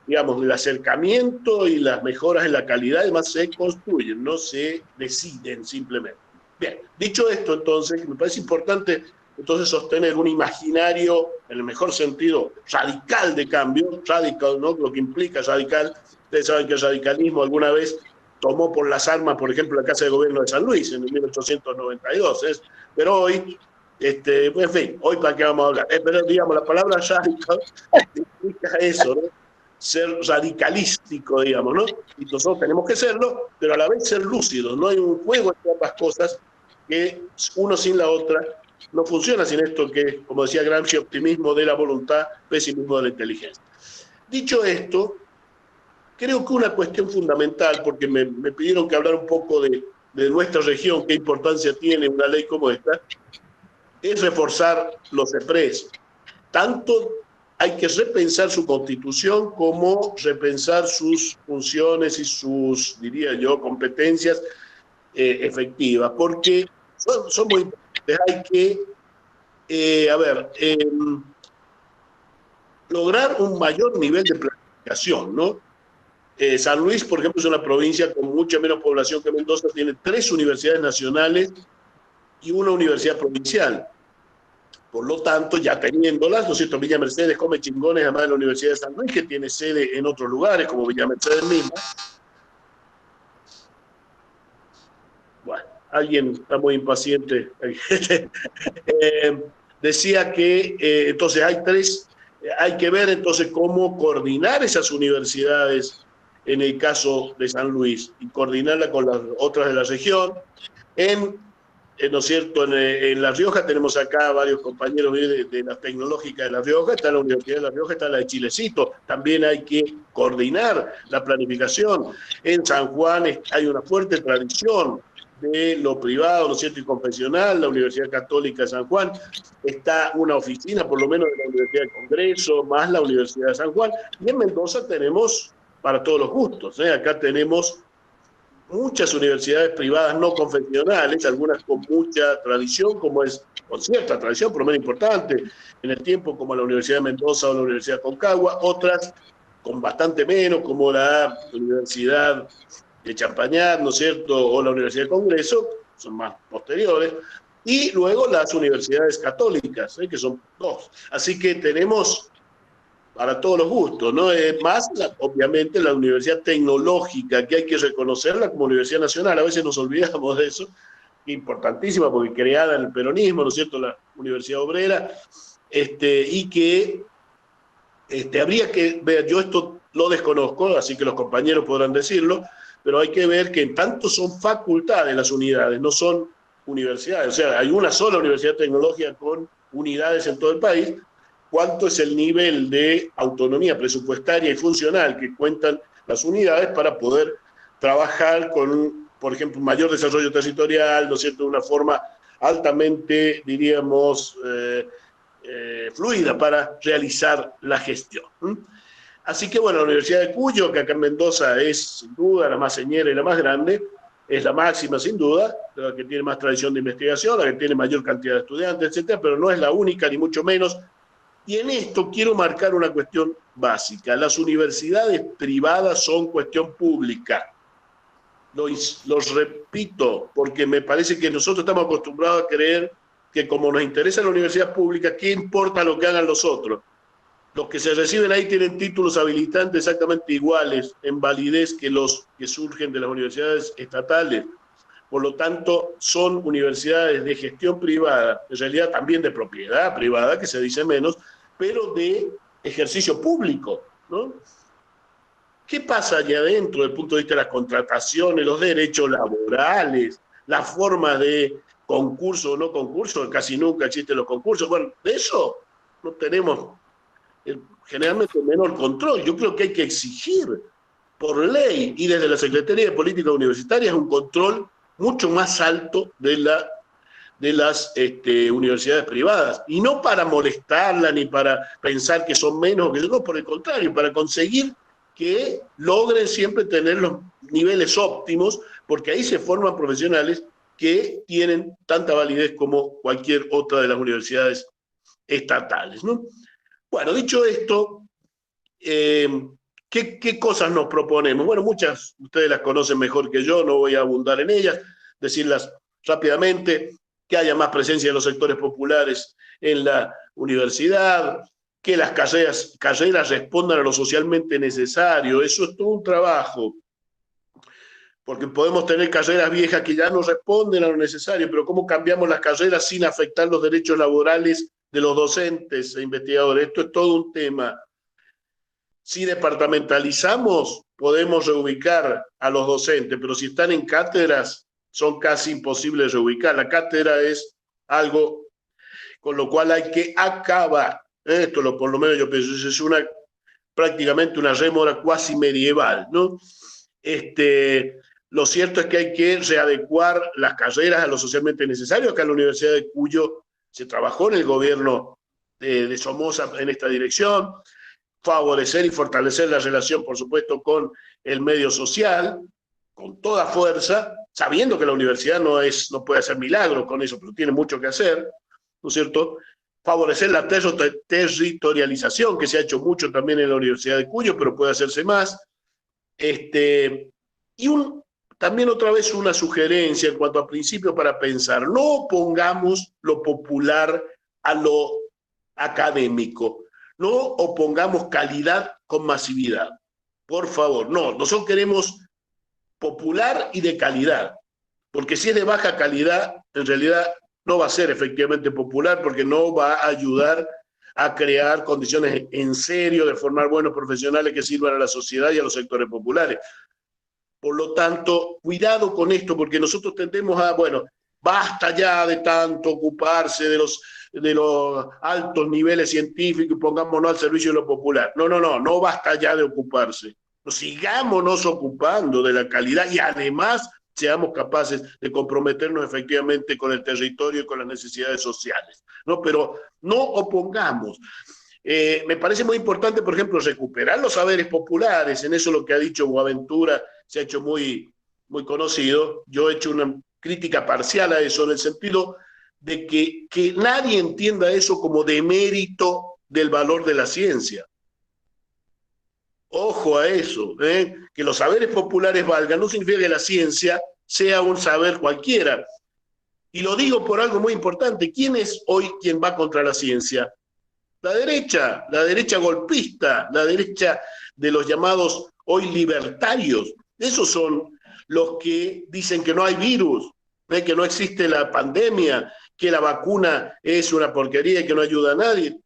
digamos, el acercamiento y las mejoras en la calidad, además se construyen, no se deciden simplemente. Bien, dicho esto, entonces, me parece importante entonces sostener un imaginario, en el mejor sentido, radical de cambio, radical, ¿no? Lo que implica radical. Ustedes saben que el radicalismo alguna vez tomó por las armas, por ejemplo, la Casa de Gobierno de San Luis en el 1892, pero hoy, en fin, hoy para qué vamos a hablar. Pero digamos, la palabra radical implica eso, ¿no? Ser radicalístico, digamos, ¿no? Y nosotros tenemos que serlo, pero a la vez ser lúcidos. No hay un juego entre ambas cosas que uno sin la otra no funciona, sin esto que, como decía Gramsci, optimismo de la voluntad, pesimismo de la inteligencia. Dicho esto, creo que una cuestión fundamental, porque me pidieron que hablara un poco de nuestra región, qué importancia tiene una ley como esta, es reforzar los EPRES. Tanto hay que repensar su constitución como repensar sus funciones y sus, diría yo, competencias efectivas, porque son muy importantes. Hay que, lograr un mayor nivel de planificación, ¿no? San Luis, por ejemplo, es una provincia con mucha menos población que Mendoza, tiene 3 universidades nacionales y una universidad provincial. Por lo tanto, ya teniéndolas, ¿no es cierto? Villa Mercedes come chingones, además de la Universidad de San Luis, que tiene sede en otros lugares, como Villa Mercedes misma. Bueno, alguien está muy impaciente. Decía que entonces hay que ver entonces cómo coordinar esas universidades en el caso de San Luis y coordinarla con las otras de la región. ¿No es cierto? En La Rioja tenemos acá varios compañeros de la Tecnológica de La Rioja, está la Universidad de La Rioja, está la de Chilecito, también hay que coordinar la planificación. En San Juan hay una fuerte tradición de lo privado, ¿no es cierto?, y confesional, la Universidad Católica de San Juan, está una oficina por lo menos de la Universidad del Congreso, más la Universidad de San Juan, y en Mendoza tenemos para todos los gustos, acá tenemos muchas universidades privadas no confesionales, algunas con mucha tradición, con cierta tradición, por lo menos importante en el tiempo, como la Universidad de Mendoza o la Universidad de Concagua, otras con bastante menos, como la Universidad de Champañat, ¿no es cierto?, o la Universidad del Congreso, son más posteriores, y luego las universidades católicas, que son 2. Así que tenemos para todos los gustos, ¿no? Más, obviamente, la Universidad Tecnológica, que hay que reconocerla como Universidad Nacional, a veces nos olvidamos de eso, importantísima porque creada en el peronismo, ¿no es cierto?, la Universidad Obrera, y que habría que ver, yo esto lo desconozco, así que los compañeros podrán decirlo, pero hay que ver que en tanto son facultades las unidades, no son universidades, o sea, hay una sola universidad tecnológica con unidades en todo el país. ¿Cuánto es el nivel de autonomía presupuestaria y funcional que cuentan las unidades para poder trabajar con, por ejemplo, un mayor desarrollo territorial, ¿no es cierto?, de una forma altamente, diríamos, fluida para realizar la gestión. Así que, bueno, la Universidad de Cuyo, que acá en Mendoza es, sin duda, la más señera y la más grande, es la máxima, sin duda, la que tiene más tradición de investigación, la que tiene mayor cantidad de estudiantes, etcétera, pero no es la única, ni mucho menos. Y en esto quiero marcar una cuestión básica. Las universidades privadas son cuestión pública. Los repito, porque me parece que nosotros estamos acostumbrados a creer que como nos interesa la universidad pública, ¿qué importa lo que hagan los otros? Los que se reciben ahí tienen títulos habilitantes exactamente iguales en validez que los que surgen de las universidades estatales. Por lo tanto, son universidades de gestión privada, en realidad también de propiedad privada, que se dice menos, pero de ejercicio público, ¿no? ¿Qué pasa allá adentro desde el punto de vista de las contrataciones, los derechos laborales, las formas de concurso o no concurso? Casi nunca existen los concursos. Bueno, de eso no tenemos generalmente menor control. Yo creo que hay que exigir por ley y desde la Secretaría de Política Universitaria un control mucho más alto de de las universidades privadas, y no para molestarla ni para pensar que son menos, no, por el contrario, para conseguir que logren siempre tener los niveles óptimos, porque ahí se forman profesionales que tienen tanta validez como cualquier otra de las universidades estatales, ¿no? Bueno, dicho esto, ¿qué cosas nos proponemos? Bueno, muchas ustedes las conocen mejor que yo, no voy a abundar en ellas, decirlas rápidamente: que haya más presencia de los sectores populares en la universidad, que las carreras respondan a lo socialmente necesario. Eso es todo un trabajo, porque podemos tener carreras viejas que ya no responden a lo necesario, pero ¿cómo cambiamos las carreras sin afectar los derechos laborales de los docentes e investigadores? Esto es todo un tema. Si departamentalizamos, podemos reubicar a los docentes, pero si están en cátedras, son casi imposibles reubicar. La cátedra es algo con lo cual hay que acabar. Esto, por lo menos yo pienso, es prácticamente una rémora cuasi medieval, ¿no? Lo cierto es que hay que readecuar las carreras a lo socialmente necesario. Acá en la Universidad de Cuyo se trabajó en el gobierno de Somoza en esta dirección, favorecer y fortalecer la relación, por supuesto, con el medio social, con toda fuerza, sabiendo que la universidad no puede hacer milagros con eso, pero tiene mucho que hacer, ¿no es cierto? Favorecer la territorialización, que se ha hecho mucho también en la Universidad de Cuyo, pero puede hacerse más. También otra vez una sugerencia en cuanto a principios para pensar: no opongamos lo popular a lo académico, no opongamos calidad con masividad, por favor. No, nosotros queremos popular y de calidad, porque si es de baja calidad, en realidad no va a ser efectivamente popular, porque no va a ayudar a crear condiciones en serio de formar buenos profesionales que sirvan a la sociedad y a los sectores populares. Por lo tanto, cuidado con esto, porque nosotros tendemos a, bueno, basta ya de tanto ocuparse de los altos niveles científicos y pongámonos al servicio de lo popular. No basta ya de ocuparse. Sigámonos ocupando de la calidad y además seamos capaces de comprometernos efectivamente con el territorio y con las necesidades sociales, ¿no? Pero no opongamos. Me parece muy importante, por ejemplo, recuperar los saberes populares. En eso lo que ha dicho Boaventura se ha hecho muy, muy conocido. Yo he hecho una crítica parcial a eso, en el sentido de que nadie entienda eso como demérito del valor de la ciencia. Ojo a eso, que los saberes populares valgan no significa que la ciencia sea un saber cualquiera. Y lo digo por algo muy importante: ¿quién es hoy quien va contra la ciencia? La derecha golpista, la derecha de los llamados hoy libertarios. Esos son los que dicen que no hay virus, que no existe la pandemia, que la vacuna es una porquería y que no ayuda a nadie.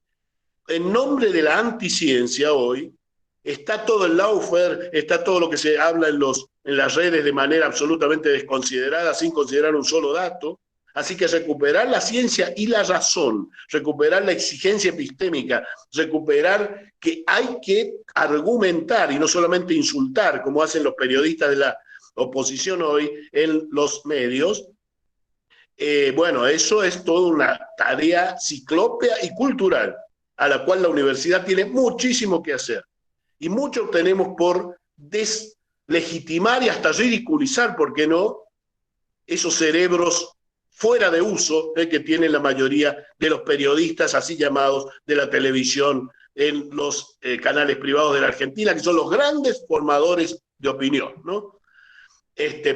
En nombre de la anticiencia hoy está todo el lawfare, está todo lo que se habla en las redes de manera absolutamente desconsiderada, sin considerar un solo dato. Así que recuperar la ciencia y la razón, recuperar la exigencia epistémica, recuperar que hay que argumentar y no solamente insultar, como hacen los periodistas de la oposición hoy en los medios. Bueno, eso es toda una tarea ciclópea y cultural, a la cual la universidad tiene muchísimo que hacer. Y mucho tenemos por deslegitimar y hasta ridiculizar, ¿por qué no?, esos cerebros fuera de uso que tienen la mayoría de los periodistas, así llamados, de la televisión en los canales privados de la Argentina, que son los grandes formadores de opinión, ¿no?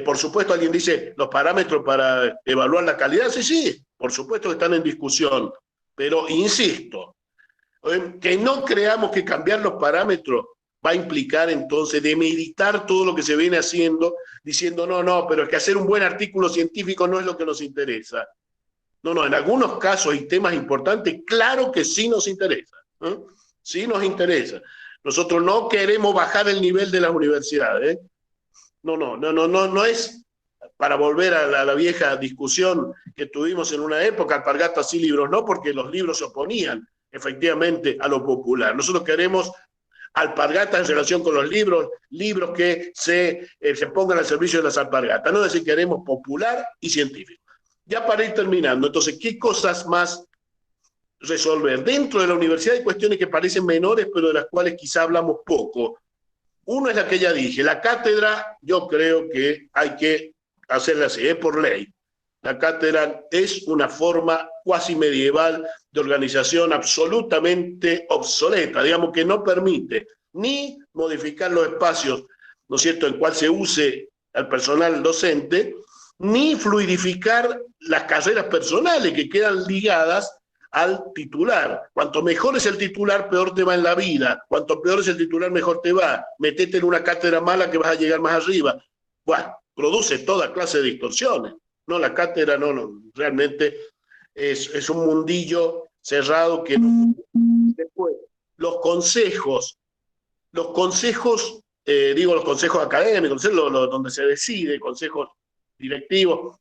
Por supuesto, alguien dice, los parámetros para evaluar la calidad, sí, por supuesto que están en discusión, pero insisto, que no creamos que cambiar los parámetros va a implicar entonces demeritar todo lo que se viene haciendo, diciendo no, pero es que hacer un buen artículo científico no es lo que nos interesa. No, en algunos casos y temas importantes, claro que sí nos interesa, sí nos interesa. Nosotros no queremos bajar el nivel de las universidades, no es para volver a la vieja discusión que tuvimos en una época, alpargatas sí, libros no, porque los libros se oponían efectivamente a lo popular. Nosotros queremos alpargatas en relación con los libros que se pongan al servicio de las alpargatas, no es decir, queremos popular y científico. Ya para ir terminando, entonces, ¿qué cosas más resolver? Dentro de la universidad hay cuestiones que parecen menores, pero de las cuales quizá hablamos poco. Uno es la que ya dije, la cátedra, yo creo que hay que hacerla así, es por ley. La cátedra es una forma cuasi medieval de organización absolutamente obsoleta, digamos que no permite ni modificar los espacios, ¿no es cierto?, en cual se use al personal docente, ni fluidificar las carreras personales que quedan ligadas al titular. Cuanto mejor es el titular, peor te va en la vida. Cuanto peor es el titular, mejor te va. Metete en una cátedra mala que vas a llegar más arriba. Bueno, produce toda clase de distorsiones. No, la cátedra no realmente es un mundillo cerrado que después los consejos académicos, donde se decide, consejos directivos,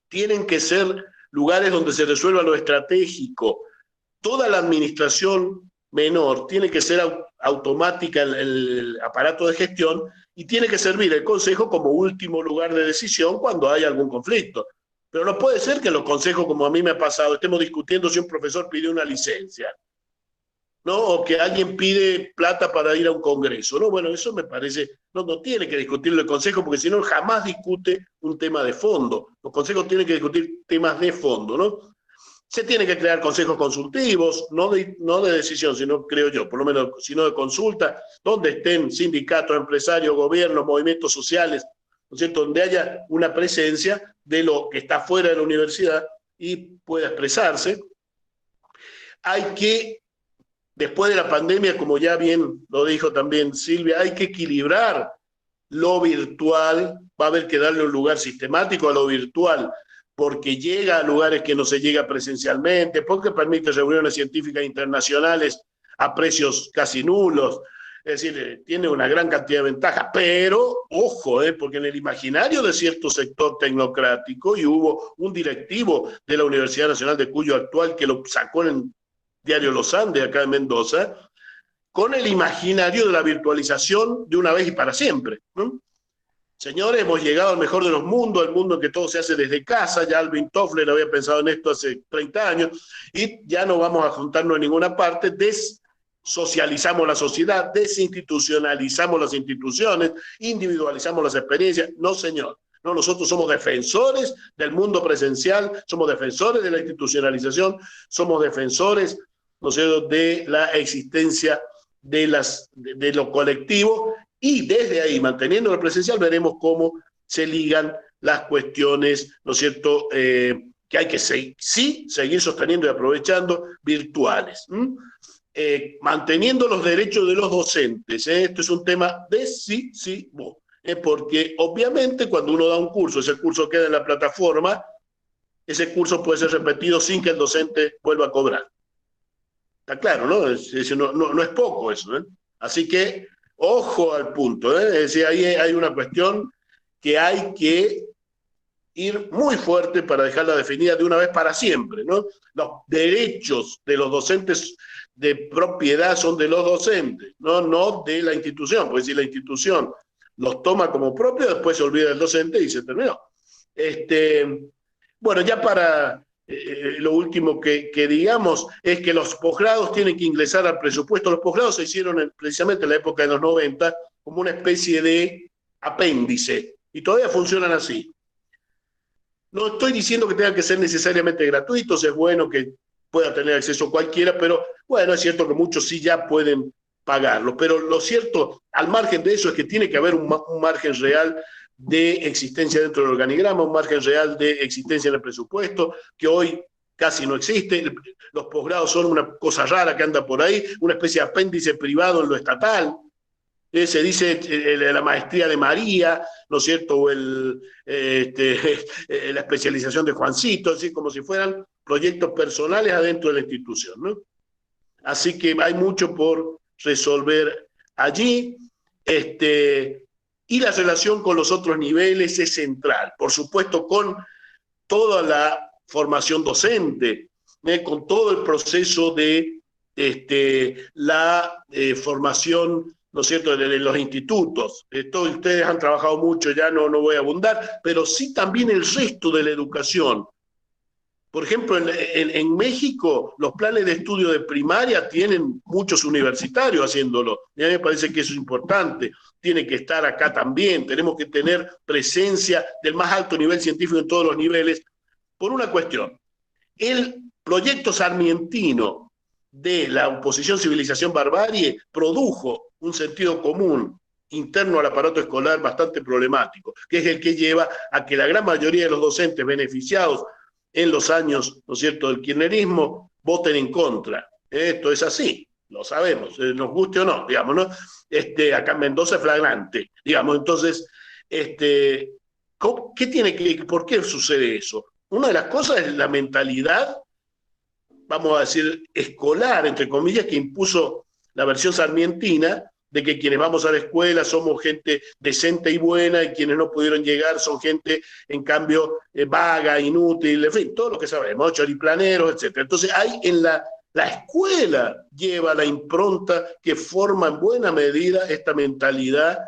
tienen que ser lugares donde se resuelva lo estratégico. Toda la administración menor tiene que ser automática en el aparato de gestión y tiene que servir el consejo como último lugar de decisión cuando hay algún conflicto. Pero no puede ser que en los consejos, como a mí me ha pasado, estemos discutiendo si un profesor pidió una licencia, ¿no? O que alguien pide plata para ir a un congreso, ¿no? Bueno, eso me parece, no tiene que discutirlo el consejo, porque si no jamás discute un tema de fondo. Los consejos tienen que discutir temas de fondo, ¿no? Se tienen que crear consejos consultivos, no de decisión, sino, creo yo, por lo menos, sino de consulta, donde estén sindicatos, empresarios, gobiernos, movimientos sociales, ¿no es cierto?, donde haya una presencia de lo que está fuera de la universidad y pueda expresarse. Hay que, después de la pandemia, como ya bien lo dijo también Silvia, hay que equilibrar lo virtual, va a haber que darle un lugar sistemático a lo virtual, porque llega a lugares que no se llega presencialmente, porque permite reuniones científicas internacionales a precios casi nulos, es decir, tiene una gran cantidad de ventajas, pero, ojo, porque en el imaginario de cierto sector tecnocrático, y hubo un directivo de la Universidad Nacional de Cuyo actual que lo sacó en el diario Los Andes, acá en Mendoza, con el imaginario de la virtualización de una vez y para siempre, ¿no? Señores, hemos llegado al mejor de los mundos, al mundo en que todo se hace desde casa. Ya Alvin Toffler había pensado en esto hace 30 años, y ya no vamos a juntarnos en ninguna parte. Desocializamos la sociedad, desinstitucionalizamos las instituciones, individualizamos las experiencias. No, señor. No, nosotros somos defensores del mundo presencial, somos defensores de la institucionalización, somos defensores, ¿no sé?, de la existencia de lo colectivo. Y desde ahí, manteniendo lo presencial, veremos cómo se ligan las cuestiones, ¿no es cierto?, que hay que seguir sosteniendo y aprovechando, virtuales. Manteniendo los derechos de los docentes. Esto es un tema decisivo, porque obviamente cuando uno da un curso, ese curso queda en la plataforma, ese curso puede ser repetido sin que el docente vuelva a cobrar. Está claro, ¿no? No es poco eso, ¿eh? Así que ojo al punto, ¿eh? Es decir, ahí hay una cuestión que hay que ir muy fuerte para dejarla definida de una vez para siempre, ¿no? Los derechos de los docentes de propiedad son de los docentes, no de la institución, porque si la institución los toma como propios, después se olvida del docente y se terminó. Bueno, ya para lo último que digamos es que los posgrados tienen que ingresar al presupuesto. Los posgrados se hicieron precisamente en la época de los 90 como una especie de apéndice y todavía funcionan así. No estoy diciendo que tengan que ser necesariamente gratuitos, es bueno que pueda tener acceso cualquiera, pero bueno, es cierto que muchos sí ya pueden pagarlo, pero lo cierto, al margen de eso, es que tiene que haber un margen real de existencia dentro del organigrama, un margen real de existencia en el presupuesto, que hoy casi no existe. Los posgrados son una cosa rara que anda por ahí, una especie de apéndice privado en lo estatal. Se dice la maestría de María, ¿no es cierto?, o la especialización de Juancito, así como si fueran proyectos personales adentro de la institución, ¿no? Así que hay mucho por resolver allí. Y la relación con los otros niveles es central, por supuesto, con toda la formación docente, con todo el proceso de la formación, ¿no es cierto?, de los institutos. Ustedes han trabajado mucho, ya no voy a abundar, pero sí también el resto de la educación, Por ejemplo, en México, los planes de estudio de primaria tienen muchos universitarios haciéndolo. Y a mí me parece que eso es importante. Tiene que estar acá también. Tenemos que tener presencia del más alto nivel científico en todos los niveles. Por una cuestión, el proyecto sarmientino de la oposición civilización-barbarie produjo un sentido común interno al aparato escolar bastante problemático, que es el que lleva a que la gran mayoría de los docentes beneficiados en los años, ¿no es cierto?, del kirchnerismo, voten en contra. Esto es así, lo sabemos, nos guste o no, digamos, ¿no? Acá en Mendoza es flagrante, digamos. Entonces, ¿por qué sucede eso? Una de las cosas es la mentalidad, vamos a decir, escolar, entre comillas, que impuso la versión sarmientina, de que quienes vamos a la escuela somos gente decente y buena, y quienes no pudieron llegar son gente, en cambio, vaga, inútil, en fin, todo lo que sabemos, choriplaneros, etc. Entonces, hay en la escuela lleva la impronta que forma en buena medida esta mentalidad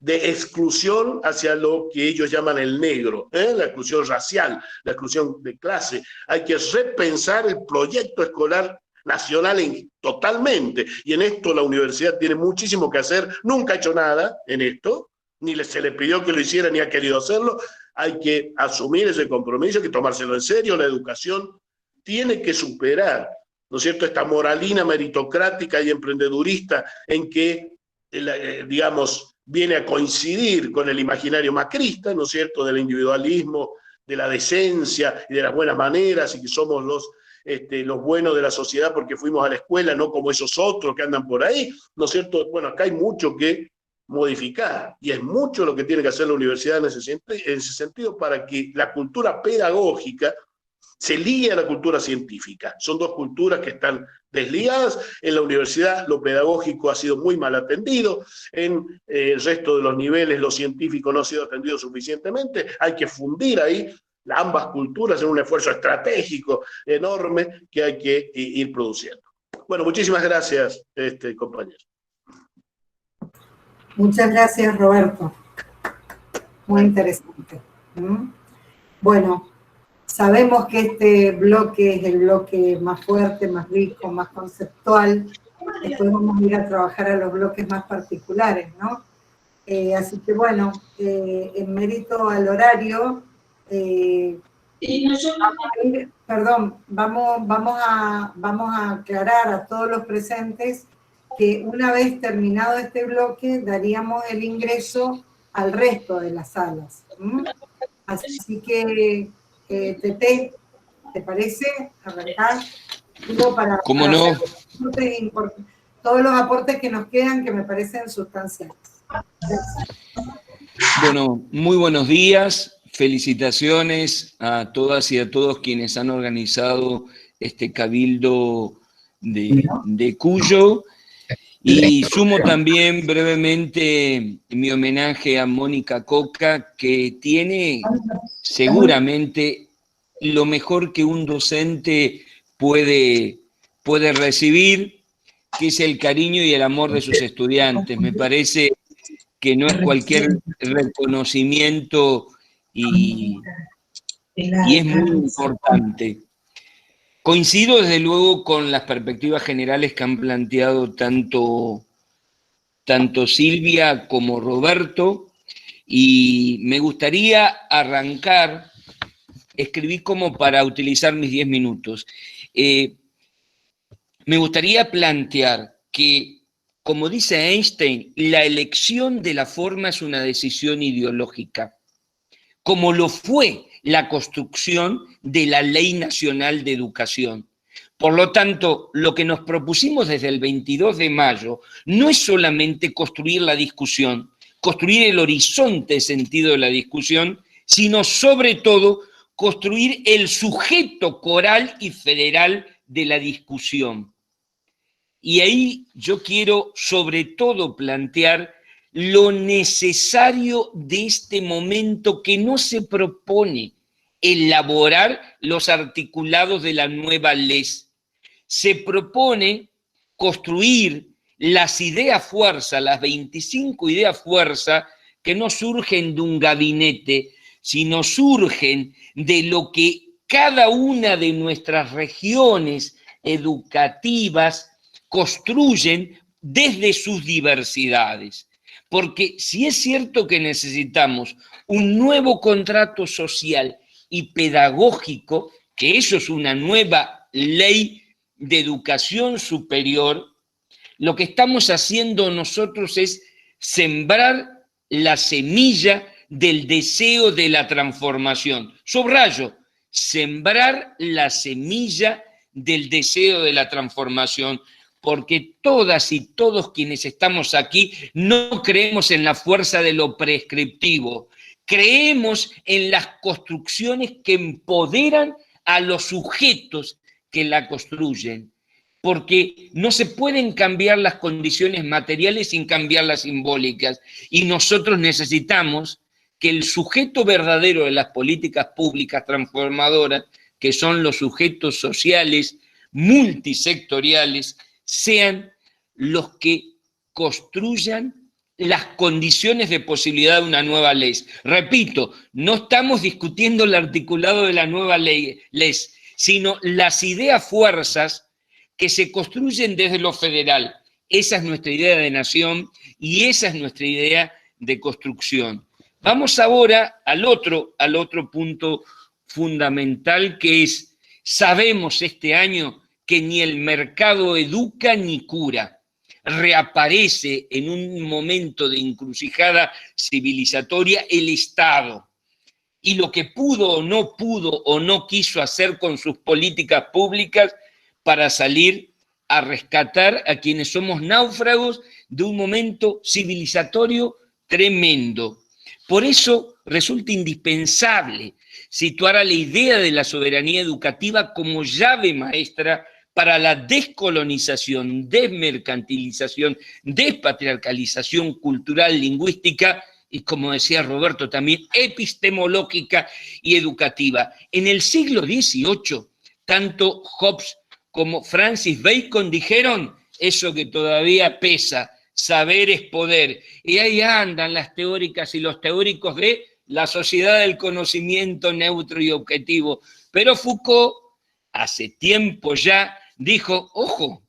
de exclusión hacia lo que ellos llaman el negro, la exclusión racial, la exclusión de clase. Hay que repensar el proyecto escolar nacional totalmente, y en esto la universidad tiene muchísimo que hacer. Nunca ha hecho nada en esto, ni se le pidió que lo hiciera, ni ha querido hacerlo. Hay que asumir ese compromiso, hay que tomárselo en serio. La educación tiene que superar, ¿no es cierto?, esta moralina meritocrática y emprendedurista en que, digamos, viene a coincidir con el imaginario macrista, ¿no es cierto?, del individualismo, de la decencia y de las buenas maneras, y que somos los buenos de la sociedad porque fuimos a la escuela, no como esos otros que andan por ahí, ¿no es cierto? Bueno, acá hay mucho que modificar, y es mucho lo que tiene que hacer la universidad en ese sentido, para que la cultura pedagógica se ligue a la cultura científica. Son dos culturas que están desligadas. En la universidad lo pedagógico ha sido muy mal atendido, en el resto de los niveles lo científico no ha sido atendido suficientemente. Hay que fundir ahí ambas culturas en un esfuerzo estratégico enorme que hay que ir produciendo. Bueno, muchísimas gracias, compañero. Muchas gracias, Roberto. Muy interesante. Bueno, sabemos que este bloque es el bloque más fuerte, más rico, más conceptual. Después vamos a ir a trabajar a los bloques más particulares, ¿no? Así que bueno, en mérito al horario, vamos a aclarar a todos los presentes que una vez terminado este bloque daríamos el ingreso al resto de las salas. Así que, Tete, ¿te parece arrancar? ¿Cómo no? Todos los aportes que nos quedan, que me parecen sustanciales. Gracias. Bueno, muy buenos días. Felicitaciones a todas y a todos quienes han organizado este cabildo de Cuyo. Y sumo también brevemente mi homenaje a Mónica Coca, que tiene seguramente lo mejor que un docente puede recibir, que es el cariño y el amor de sus estudiantes. Me parece que no es cualquier reconocimiento y es muy importante. Coincido desde luego con las perspectivas generales que han planteado tanto Silvia como Roberto, y me gustaría arrancar, escribí como para utilizar mis 10 minutos. Me gustaría plantear que, como dice Einstein, la elección de la forma es una decisión ideológica, como lo fue la construcción de la Ley Nacional de Educación. Por lo tanto, lo que nos propusimos desde el 22 de mayo no es solamente construir la discusión, construir el horizonte de sentido de la discusión, sino sobre todo construir el sujeto coral y federal de la discusión. Y ahí yo quiero sobre todo plantear lo necesario de este momento, que no se propone elaborar los articulados de la nueva LES. Se propone construir las ideas fuerza, las 25 ideas fuerza, que no surgen de un gabinete, sino surgen de lo que cada una de nuestras regiones educativas construyen desde sus diversidades. Porque si es cierto que necesitamos un nuevo contrato social y pedagógico, que eso es una nueva ley de educación superior, lo que estamos haciendo nosotros es sembrar la semilla del deseo de la transformación. Subrayo, sembrar la semilla del deseo de la transformación, porque todas y todos quienes estamos aquí no creemos en la fuerza de lo prescriptivo, creemos en las construcciones que empoderan a los sujetos que la construyen, porque no se pueden cambiar las condiciones materiales sin cambiar las simbólicas, y nosotros necesitamos que el sujeto verdadero de las políticas públicas transformadoras, que son los sujetos sociales multisectoriales, sean los que construyan las condiciones de posibilidad de una nueva ley. Repito, no estamos discutiendo el articulado de la nueva ley, sino las ideas fuerzas que se construyen desde lo federal. Esa es nuestra idea de nación y esa es nuestra idea de construcción. Vamos ahora al otro punto fundamental, que es, sabemos este año que ni el mercado educa ni cura. Reaparece en un momento de encrucijada civilizatoria el Estado. Y lo que pudo o no quiso hacer con sus políticas públicas para salir a rescatar a quienes somos náufragos de un momento civilizatorio tremendo. Por eso resulta indispensable situar a la idea de la soberanía educativa como llave maestra para la descolonización, desmercantilización, despatriarcalización cultural, lingüística y, como decía Roberto también, epistemológica y educativa. En el siglo XVIII, tanto Hobbes como Francis Bacon dijeron eso que todavía pesa: saber es poder. Y ahí andan las teóricas y los teóricos de la sociedad del conocimiento neutro y objetivo. Pero Foucault, hace tiempo ya, dijo, ojo,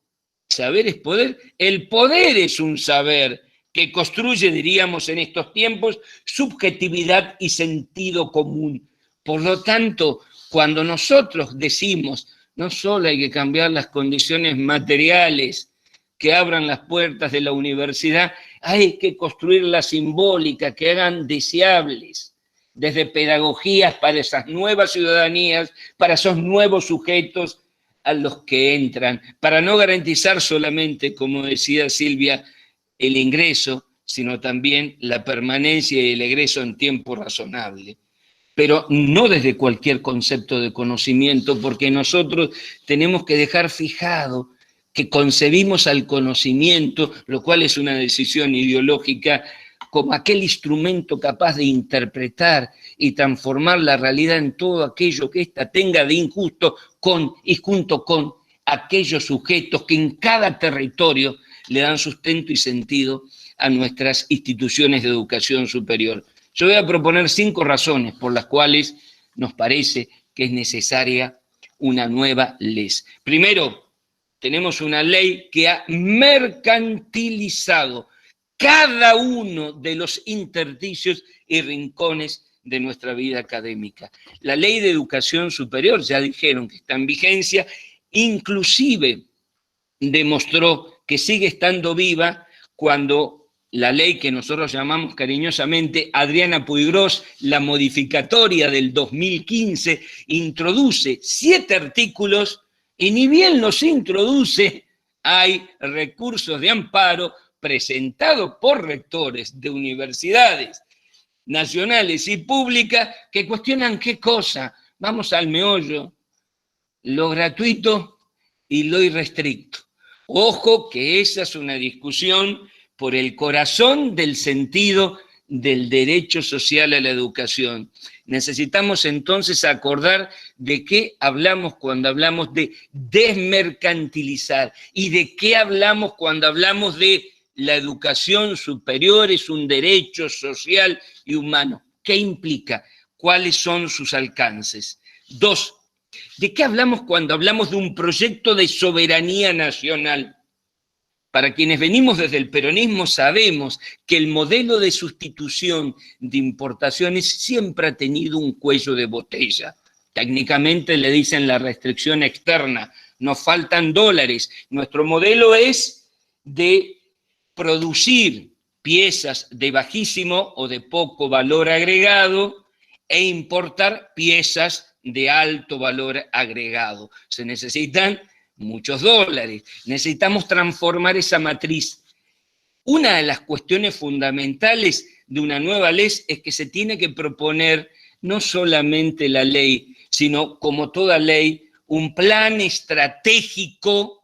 saber es poder. El poder es un saber que construye, diríamos en estos tiempos, subjetividad y sentido común. Por lo tanto, cuando nosotros decimos, no solo hay que cambiar las condiciones materiales que abran las puertas de la universidad, hay que construir la simbólica, que hagan deseables, desde pedagogías para esas nuevas ciudadanías, para esos nuevos sujetos a los que entran, para no garantizar solamente, como decía Silvia, el ingreso, sino también la permanencia y el egreso en tiempo razonable. Pero no desde cualquier concepto de conocimiento, porque nosotros tenemos que dejar fijado que concebimos al conocimiento, lo cual es una decisión ideológica, como aquel instrumento capaz de interpretar y transformar la realidad en todo aquello que ésta tenga de injusto, y junto con aquellos sujetos que en cada territorio le dan sustento y sentido a nuestras instituciones de educación superior. Yo voy a proponer 5 razones por las cuales nos parece que es necesaria una nueva ley. Primero, tenemos una ley que ha mercantilizado cada uno de los intersticios y rincones de nuestra vida académica. La ley de educación superior, ya dijeron que está en vigencia, inclusive demostró que sigue estando viva cuando la ley que nosotros llamamos cariñosamente Adriana Puigros, la modificatoria del 2015, introduce 7 artículos y ni bien los introduce, hay recursos de amparo presentados por rectores de universidades nacionales y públicas que cuestionan qué cosa. Vamos al meollo, lo gratuito y lo irrestricto. Ojo que esa es una discusión por el corazón del sentido del derecho social a la educación. Necesitamos entonces acordar de qué hablamos cuando hablamos de desmercantilizar y de qué hablamos cuando hablamos de la educación superior es un derecho social y humano. ¿Qué implica? ¿Cuáles son sus alcances? 2, ¿De qué hablamos cuando hablamos de un proyecto de soberanía nacional? Para quienes venimos desde el peronismo sabemos que el modelo de sustitución de importaciones siempre ha tenido un cuello de botella. Técnicamente le dicen la restricción externa, nos faltan dólares. Nuestro modelo es de producir piezas de bajísimo o de poco valor agregado e importar piezas de alto valor agregado. Se necesitan muchos dólares. Necesitamos transformar esa matriz. Una de las cuestiones fundamentales de una nueva ley es que se tiene que proponer no solamente la ley, sino, como toda ley, un plan estratégico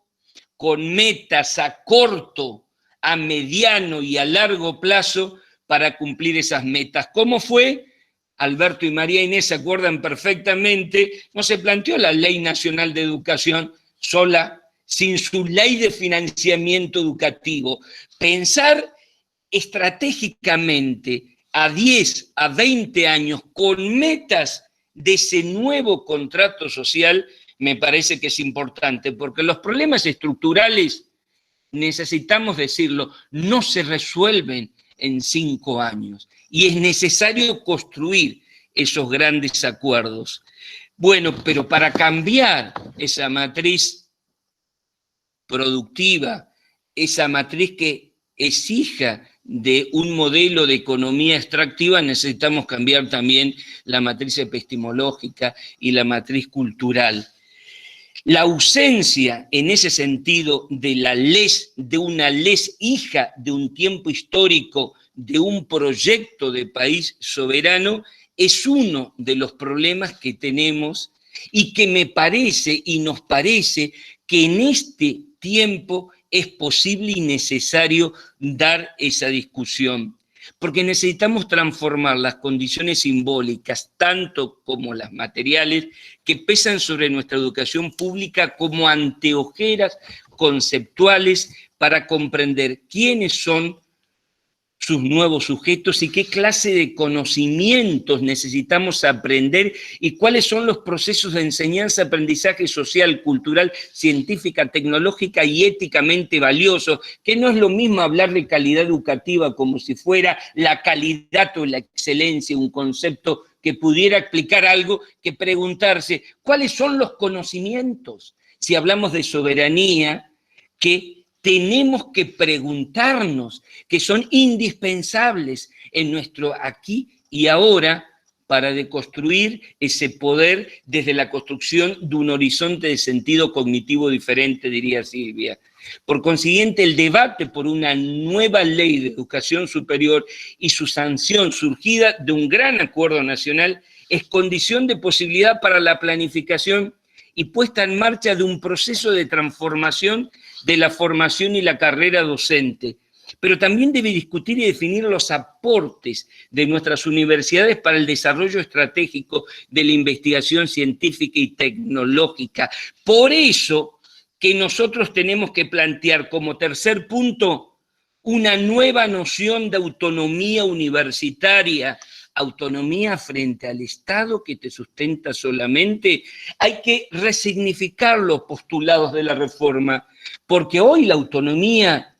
con metas a corto, a mediano y a largo plazo para cumplir esas metas. ¿Cómo fue? Alberto y María Inés se acuerdan perfectamente, no se planteó la Ley Nacional de Educación sola, sin su ley de financiamiento educativo. Pensar estratégicamente a 10, a 20 años con metas de ese nuevo contrato social me parece que es importante, porque los problemas estructurales, necesitamos decirlo, no se resuelven en 5 años y es necesario construir esos grandes acuerdos. Bueno, pero para cambiar esa matriz productiva, esa matriz que exija de un modelo de economía extractiva, necesitamos cambiar también la matriz epistemológica y la matriz cultural. La ausencia en ese sentido de la LES, de una LES hija de un tiempo histórico, de un proyecto de país soberano, es uno de los problemas que tenemos y que me parece y nos parece que en este tiempo es posible y necesario dar esa discusión, porque necesitamos transformar las condiciones simbólicas, tanto como las materiales, que pesan sobre nuestra educación pública como anteojeras conceptuales para comprender quiénes son sus nuevos sujetos y qué clase de conocimientos necesitamos aprender y cuáles son los procesos de enseñanza, aprendizaje social, cultural, científica, tecnológica y éticamente valiosos, que no es lo mismo hablar de calidad educativa como si fuera la calidad o la excelencia, un concepto que pudiera explicar algo, que preguntarse cuáles son los conocimientos. Si hablamos de soberanía, que tenemos que preguntarnos, que son indispensables en nuestro aquí y ahora para deconstruir ese poder desde la construcción de un horizonte de sentido cognitivo diferente, diría Silvia. Por consiguiente, el debate por una nueva ley de educación superior y su sanción surgida de un gran acuerdo nacional es condición de posibilidad para la planificación y puesta en marcha de un proceso de transformación de la formación y la carrera docente, pero también debe discutir y definir los aportes de nuestras universidades para el desarrollo estratégico de la investigación científica y tecnológica. Por eso que nosotros tenemos que plantear como tercer punto una nueva noción de autonomía universitaria, autonomía frente al Estado que te sustenta solamente. Hay que resignificar los postulados de la reforma, porque hoy la autonomía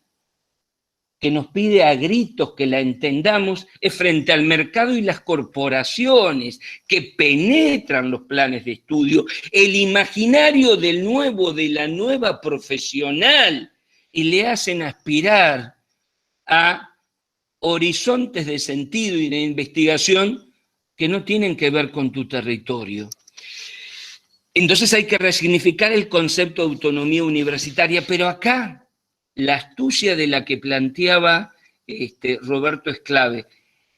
que nos pide a gritos que la entendamos es frente al mercado y las corporaciones que penetran los planes de estudio, el imaginario del nuevo, de la nueva profesional, y le hacen aspirar a horizontes de sentido y de investigación que no tienen que ver con tu territorio. Entonces hay que resignificar el concepto de autonomía universitaria, pero acá la astucia de la que planteaba Roberto es clave.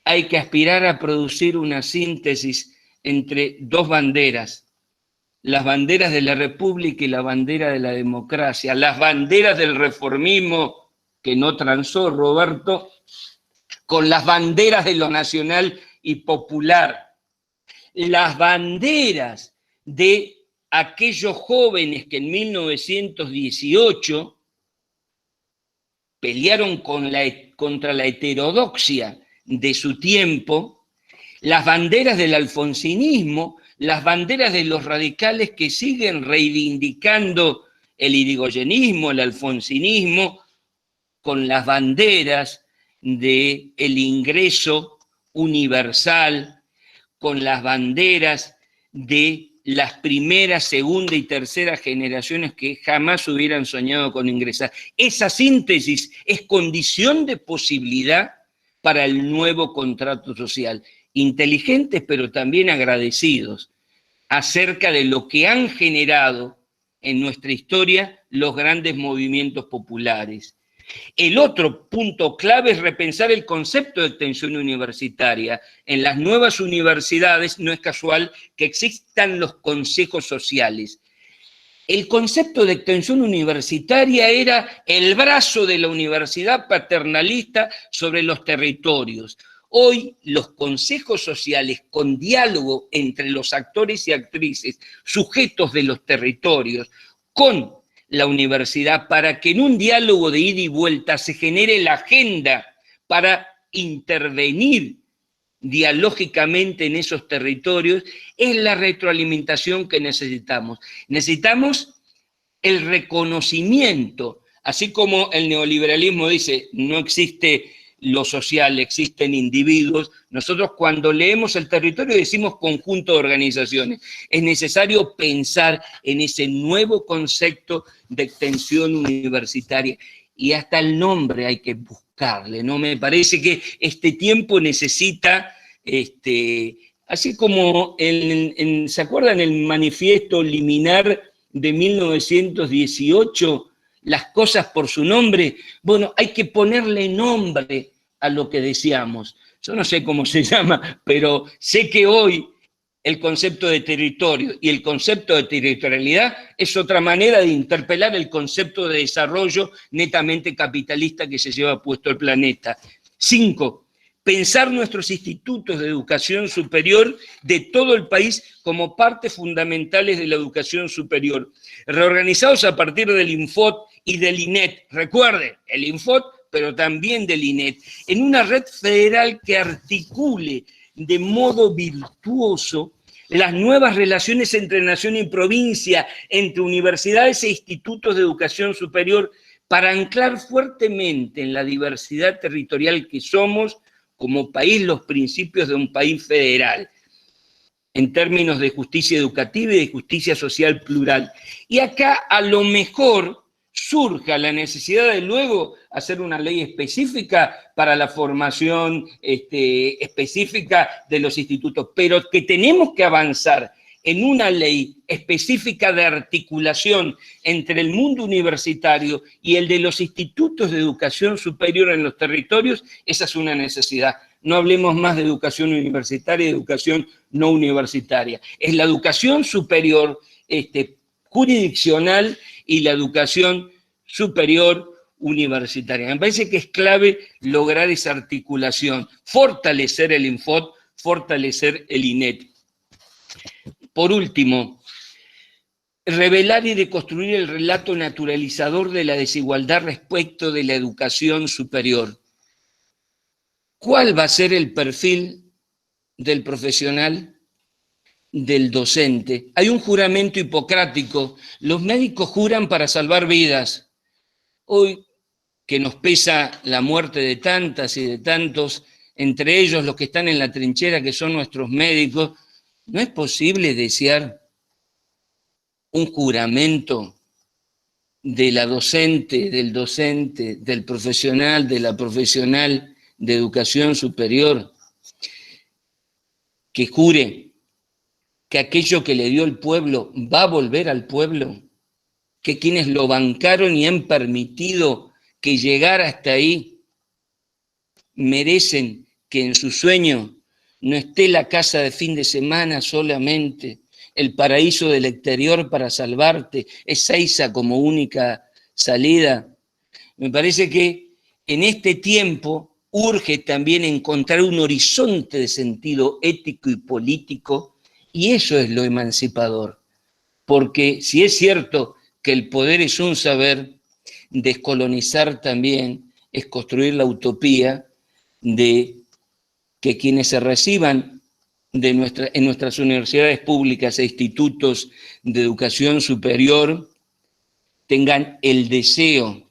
Hay que aspirar a producir una síntesis entre dos banderas, las banderas de la República y la bandera de la democracia, las banderas del reformismo que no transó Roberto, con las banderas de lo nacional y popular, las banderas de aquellos jóvenes que en 1918 pelearon contra la heterodoxia de su tiempo, las banderas del alfonsinismo, las banderas de los radicales que siguen reivindicando el irigoyenismo, el alfonsinismo, con las banderas del ingreso universal, con las banderas de las primera, segunda y tercera generaciones que jamás hubieran soñado con ingresar. Esa síntesis es condición de posibilidad para el nuevo contrato social. Inteligentes, pero también agradecidos acerca de lo que han generado en nuestra historia los grandes movimientos populares. El otro punto clave es repensar el concepto de extensión universitaria. En las nuevas universidades no es casual que existan los consejos sociales. El concepto de extensión universitaria era el brazo de la universidad paternalista sobre los territorios. Hoy los consejos sociales, con diálogo entre los actores y actrices, sujetos de los territorios, con la universidad, para que en un diálogo de ida y vuelta se genere la agenda para intervenir dialógicamente en esos territorios, es la retroalimentación que necesitamos. Necesitamos el reconocimiento, así como el neoliberalismo dice, no existe lo social, existen individuos. Nosotros cuando leemos el territorio decimos conjunto de organizaciones. Es necesario pensar en ese nuevo concepto de extensión universitaria y hasta el nombre hay que buscarle, ¿no? Me parece que este tiempo necesita, así como, ¿se acuerdan el manifiesto liminar de 1918? Las cosas por su nombre. Bueno, hay que ponerle nombre a lo que deseamos. Yo no sé cómo se llama, pero sé que hoy el concepto de territorio y el concepto de territorialidad es otra manera de interpelar el concepto de desarrollo netamente capitalista que se lleva puesto el planeta. 5. Pensar nuestros institutos de educación superior de todo el país como partes fundamentales de la educación superior, reorganizados a partir del Infot y del INET. Recuerden, el Infot, pero también del INET, en una red federal que articule de modo virtuoso las nuevas relaciones entre nación y provincia, entre universidades e institutos de educación superior, para anclar fuertemente en la diversidad territorial que somos como país los principios de un país federal, en términos de justicia educativa y de justicia social plural. Y acá a lo mejor surja la necesidad de luego hacer una ley específica para la formación específica de los institutos, pero que tenemos que avanzar en una ley específica de articulación entre el mundo universitario y el de los institutos de educación superior en los territorios, esa es una necesidad. No hablemos más de educación universitaria y de educación no universitaria. Es la educación superior jurisdiccional y la educación superior universitaria. Me parece que es clave lograr esa articulación, fortalecer el Infot, fortalecer el INET. Por último, revelar y deconstruir el relato naturalizador de la desigualdad respecto de la educación superior. ¿Cuál va a ser el perfil del profesional, del docente? Hay un juramento hipocrático. Los médicos juran para salvar vidas. Hoy, que nos pesa la muerte de tantas y de tantos, entre ellos los que están en la trinchera, que son nuestros médicos, ¿no es posible desear un juramento de la docente, del profesional, de la profesional de educación superior, que jure que aquello que le dio el pueblo va a volver al pueblo, que quienes lo bancaron y han permitido que llegara hasta ahí merecen que en su sueño no esté la casa de fin de semana solamente, el paraíso del exterior para salvarte, Ezeiza como única salida? Me parece que en este tiempo urge también encontrar un horizonte de sentido ético y político, y eso es lo emancipador. Porque si es cierto que el poder es un saber, descolonizar también es construir la utopía de que quienes se reciban en nuestras universidades públicas e institutos de educación superior tengan el deseo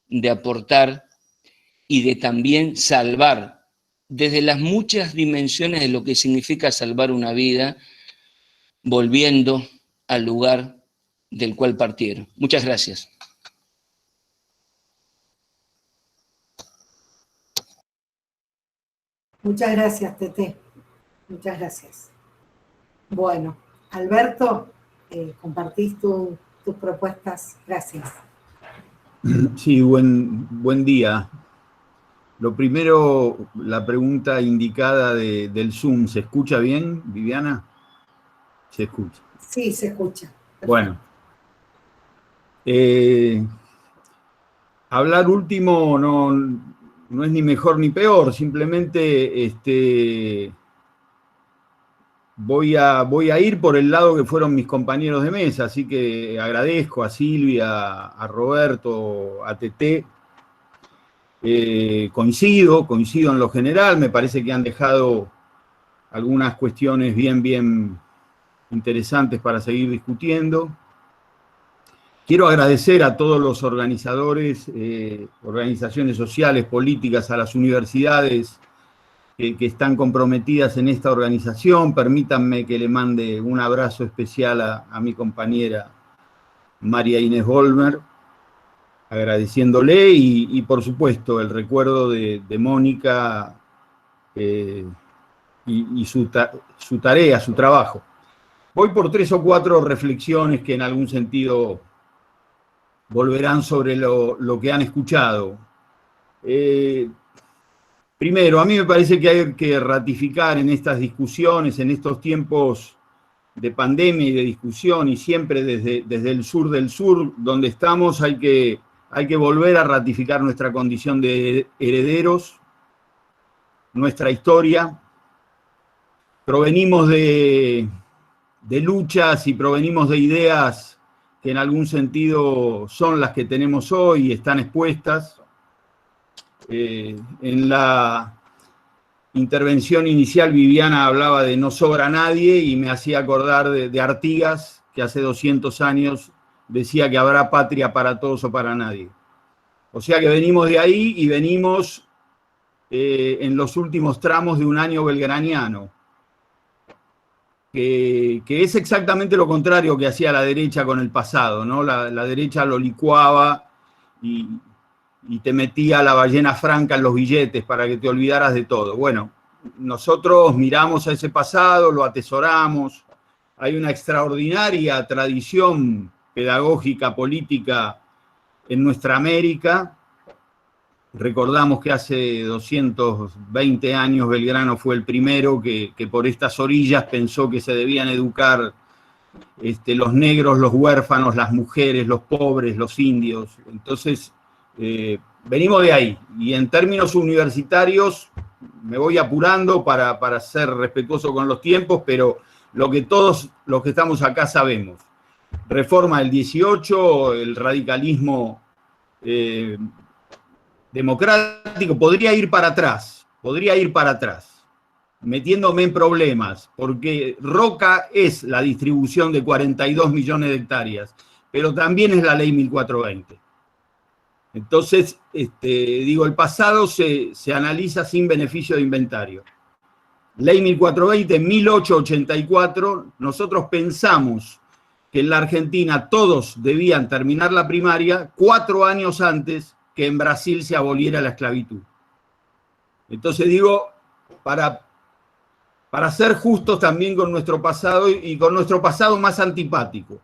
de aportar y de también salvar, desde las muchas dimensiones de lo que significa salvar una vida, volviendo al lugar del cual partieron. Muchas gracias. Muchas gracias, Tete. Muchas gracias. Bueno, Alberto, compartís tus propuestas. Gracias. Sí, buen día. Lo primero, la pregunta indicada del Zoom, ¿se escucha bien, Viviana? Se escucha. Sí, se escucha. Perfecto. Bueno. Hablar último no es ni mejor ni peor, simplemente voy a ir por el lado que fueron mis compañeros de mesa, así que agradezco a Silvia, a Roberto, a Tete. Coincido en lo general, me parece que han dejado algunas cuestiones bien interesantes para seguir discutiendo. Quiero agradecer a todos los organizadores, organizaciones sociales, políticas, a las universidades que están comprometidas en esta organización. Permítanme que le mande un abrazo especial a mi compañera María Inés Volmer, agradeciéndole y por supuesto el recuerdo de Mónica y su tarea, su trabajo. Voy por 3 o 4 reflexiones que en algún sentido volverán sobre lo que han escuchado. Primero, a mí me parece que hay que ratificar en estas discusiones, en estos tiempos de pandemia y de discusión, y siempre desde el sur del sur, donde estamos, hay que volver a ratificar nuestra condición de herederos, nuestra historia. Provenimos de luchas y provenimos de ideas que en algún sentido son las que tenemos hoy y están expuestas. En la intervención inicial Viviana hablaba de no sobra nadie y me hacía acordar de Artigas, que hace 200 años decía que habrá patria para todos o para nadie. O sea que venimos de ahí y venimos en los últimos tramos de un año belgraniano, que es exactamente lo contrario que hacía la derecha con el pasado, ¿no? La derecha lo licuaba y te metía la ballena franca en los billetes para que te olvidaras de todo. Bueno, nosotros miramos a ese pasado, lo atesoramos, hay una extraordinaria tradición pedagógica, política en nuestra América. Recordamos que hace 220 años Belgrano fue el primero que por estas orillas pensó que se debían educar los negros, los huérfanos, las mujeres, los pobres, los indios. Entonces, venimos de ahí. Y en términos universitarios, me voy apurando para ser respetuoso con los tiempos, pero lo que todos los que estamos acá sabemos. Reforma del 18, el radicalismo democrático, podría ir para atrás, metiéndome en problemas, porque Roca es la distribución de 42 millones de hectáreas, pero también es la ley 1420. Entonces, el pasado se analiza sin beneficio de inventario. Ley 1420, 1884, nosotros pensamos que en la Argentina todos debían terminar la primaria 4 años antes que en Brasil se aboliera la esclavitud. Entonces para ser justos también con nuestro pasado y con nuestro pasado más antipático.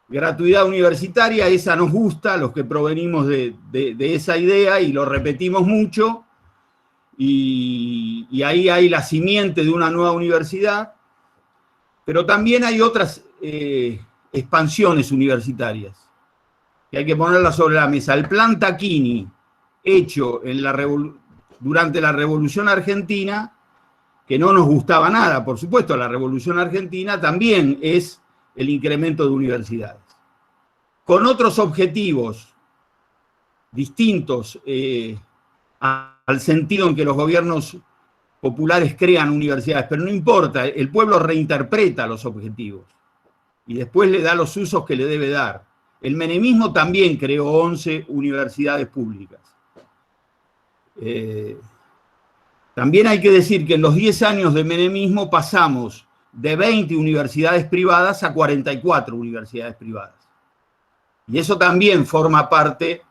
Gratuidad universitaria, esa nos gusta, los que provenimos de esa idea y lo repetimos mucho, y ahí hay la simiente de una nueva universidad, pero también hay otras expansiones universitarias que hay que ponerlas sobre la mesa. El plan Tacchini, hecho durante la Revolución Argentina, que no nos gustaba nada, por supuesto, la Revolución Argentina también es el incremento de universidades. Con otros objetivos distintos al sentido en que los gobiernos populares crean universidades, pero no importa, el pueblo reinterpreta los objetivos y después le da los usos que le debe dar. El menemismo también creó 11 universidades públicas. También hay que decir que en los 10 años de menemismo pasamos de 20 universidades privadas a 44 universidades privadas. Y eso también forma parte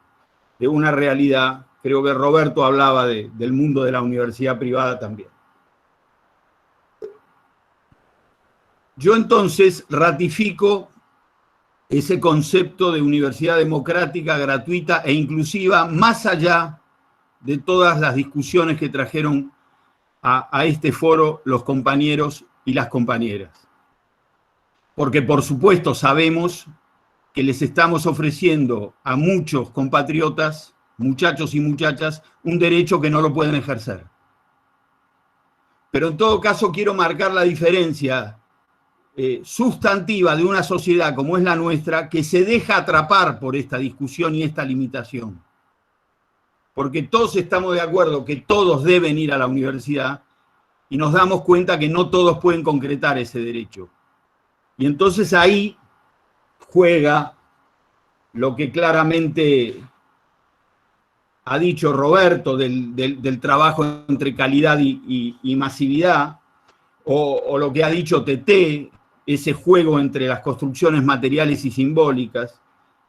de una realidad. Creo que Roberto hablaba del mundo de la universidad privada también. Yo entonces ratifico ese concepto de universidad democrática, gratuita e inclusiva, más allá de todas las discusiones que trajeron a este foro los compañeros y las compañeras. Porque por supuesto sabemos que les estamos ofreciendo a muchos compatriotas, muchachos y muchachas, un derecho que no lo pueden ejercer. Pero en todo caso quiero marcar la diferencia sustantiva de una sociedad como es la nuestra, que se deja atrapar por esta discusión y esta limitación. Porque todos estamos de acuerdo que todos deben ir a la universidad y nos damos cuenta que no todos pueden concretar ese derecho. Y entonces ahí juega lo que claramente ha dicho Roberto del trabajo entre calidad y masividad, o lo que ha dicho Teté, ese juego entre las construcciones materiales y simbólicas.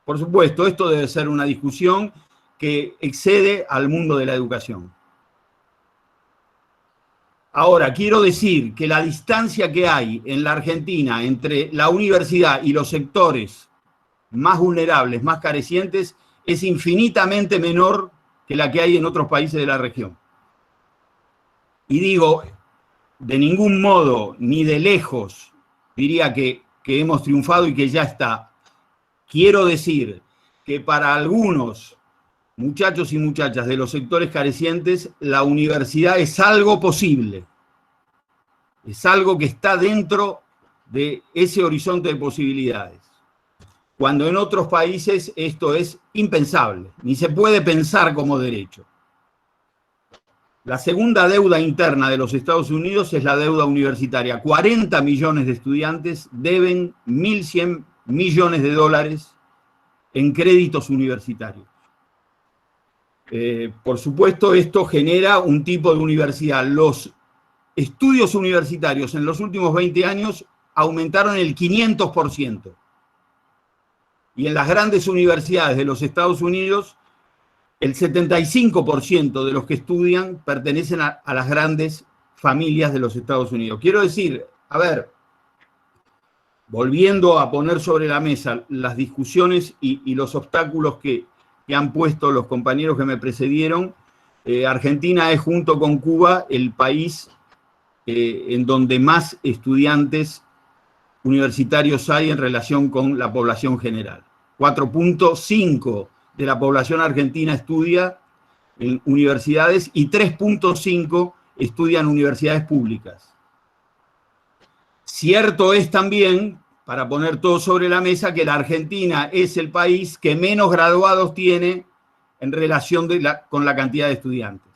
Por supuesto, esto debe ser una discusión que excede al mundo de la educación. Ahora, quiero decir que la distancia que hay en la Argentina entre la universidad y los sectores más vulnerables, más carecientes, es infinitamente menor que la que hay en otros países de la región. Y digo, de ningún modo, ni de lejos, diría que hemos triunfado y que ya está. Quiero decir que para algunos muchachos y muchachas de los sectores carecientes, la universidad es algo posible. Es algo que está dentro de ese horizonte de posibilidades. Cuando en otros países esto es impensable, ni se puede pensar como derecho. La segunda deuda interna de los Estados Unidos es la deuda universitaria. 40 millones de estudiantes deben 1.100 millones de dólares en créditos universitarios. Por supuesto, esto genera un tipo de universidad. Los estudios universitarios en los últimos 20 años aumentaron el 500%. Y en las grandes universidades de los Estados Unidos, el 75% de los que estudian pertenecen a las grandes familias de los Estados Unidos. Quiero decir, a ver, volviendo a poner sobre la mesa las discusiones y los obstáculos que han puesto los compañeros que me precedieron, Argentina es, junto con Cuba, el país en donde más estudiantes universitarios hay en relación con la población general. 4.5 de la población argentina estudia en universidades y 3.5 estudian universidades públicas. Cierto es también, para poner todo sobre la mesa, que la Argentina es el país que menos graduados tiene en relación con la cantidad de estudiantes.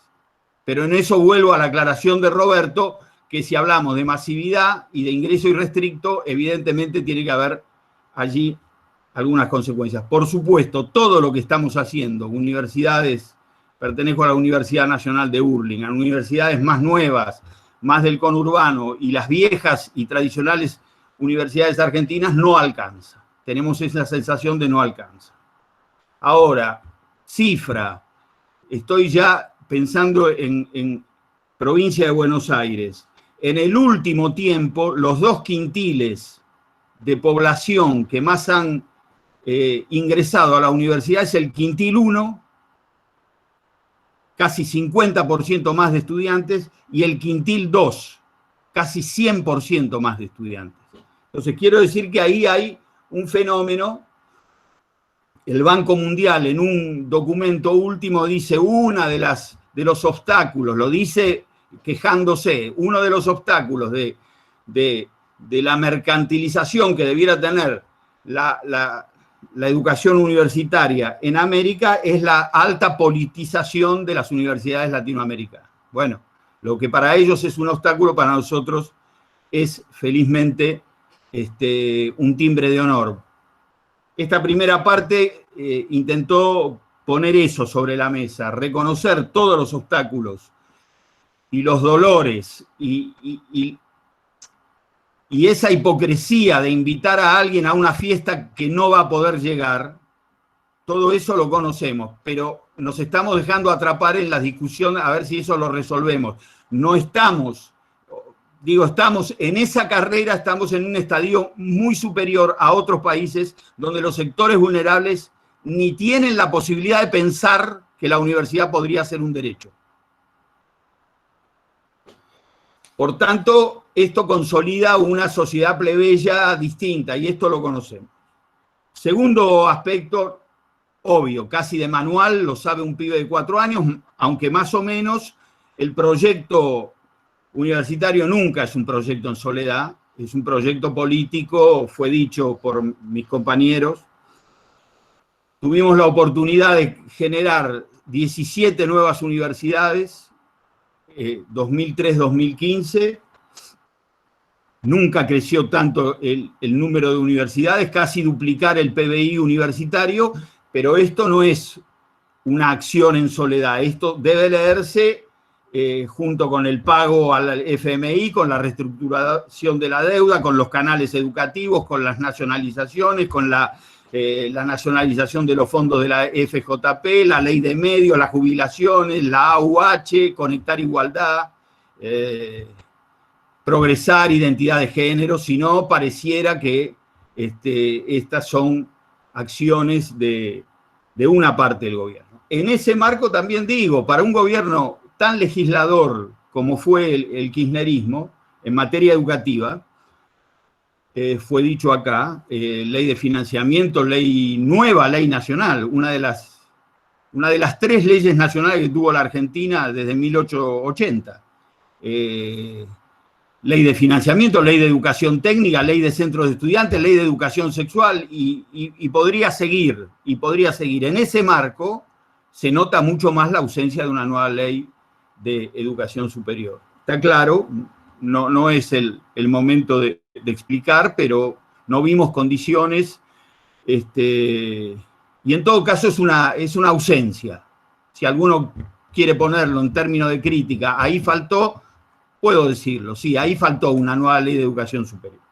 Pero en eso vuelvo a la aclaración de Roberto, que si hablamos de masividad y de ingreso irrestricto, evidentemente tiene que haber allí algunas consecuencias. Por supuesto, todo lo que estamos haciendo, universidades, pertenezco a la Universidad Nacional de Hurlingham, universidades más nuevas, más del conurbano, y las viejas y tradicionales universidades argentinas, no alcanza. Tenemos esa sensación de no alcanza. Ahora, cifra, estoy ya pensando en provincia de Buenos Aires. En el último tiempo, los 2 quintiles de población que más han ingresado a la universidad es el quintil 1, casi 50% más de estudiantes, y el quintil 2, casi 100% más de estudiantes. Entonces, quiero decir que ahí hay un fenómeno. El Banco Mundial, en un documento último, dice de los obstáculos, lo dice quejándose, uno de los obstáculos de la mercantilización que debiera tener la educación universitaria en América es la alta politización de las universidades latinoamericanas. Bueno, Lo que para ellos es un obstáculo, para nosotros es felizmente un timbre de honor. Esta primera parte intentó poner eso sobre la mesa, reconocer todos los obstáculos y los dolores y esa hipocresía de invitar a alguien a una fiesta que no va a poder llegar. Todo eso lo conocemos, pero nos estamos dejando atrapar en la discusión a ver si eso lo resolvemos. No estamos, estamos en esa carrera, estamos en un estadio muy superior a otros países donde los sectores vulnerables ni tienen la posibilidad de pensar que la universidad podría ser un derecho. Por tanto, esto consolida una sociedad plebeya distinta y esto lo conocemos. Segundo aspecto, obvio, casi de manual, lo sabe un pibe de 4 años, aunque más o menos el proyecto universitario nunca es un proyecto en soledad, es un proyecto político, fue dicho por mis compañeros. Tuvimos la oportunidad de generar 17 nuevas universidades, 2003-2015, nunca creció tanto el número de universidades, casi duplicar el PBI universitario, pero esto no es una acción en soledad, esto debe leerse junto con el pago al FMI, con la reestructuración de la deuda, con los canales educativos, con las nacionalizaciones, con la nacionalización de los fondos de la FJP, la ley de medios, las jubilaciones, la AUH, conectar igualdad, progresar identidad de género, si no pareciera que estas son acciones de una parte del gobierno. En ese marco también digo, para un gobierno tan legislador como fue el kirchnerismo en materia educativa, fue dicho acá, ley de financiamiento, nueva ley nacional, una de las 3 leyes nacionales que tuvo la Argentina desde 1880. Ley de financiamiento, ley de educación técnica, ley de centros de estudiantes, ley de educación sexual, y podría seguir, En ese marco se nota mucho más la ausencia de una nueva ley de educación superior. Está claro, no es el momento de explicar, pero no vimos condiciones, y en todo caso es una ausencia. Si alguno quiere ponerlo en términos de crítica, ahí faltó, puedo decirlo, sí, ahí faltó una nueva ley de educación superior.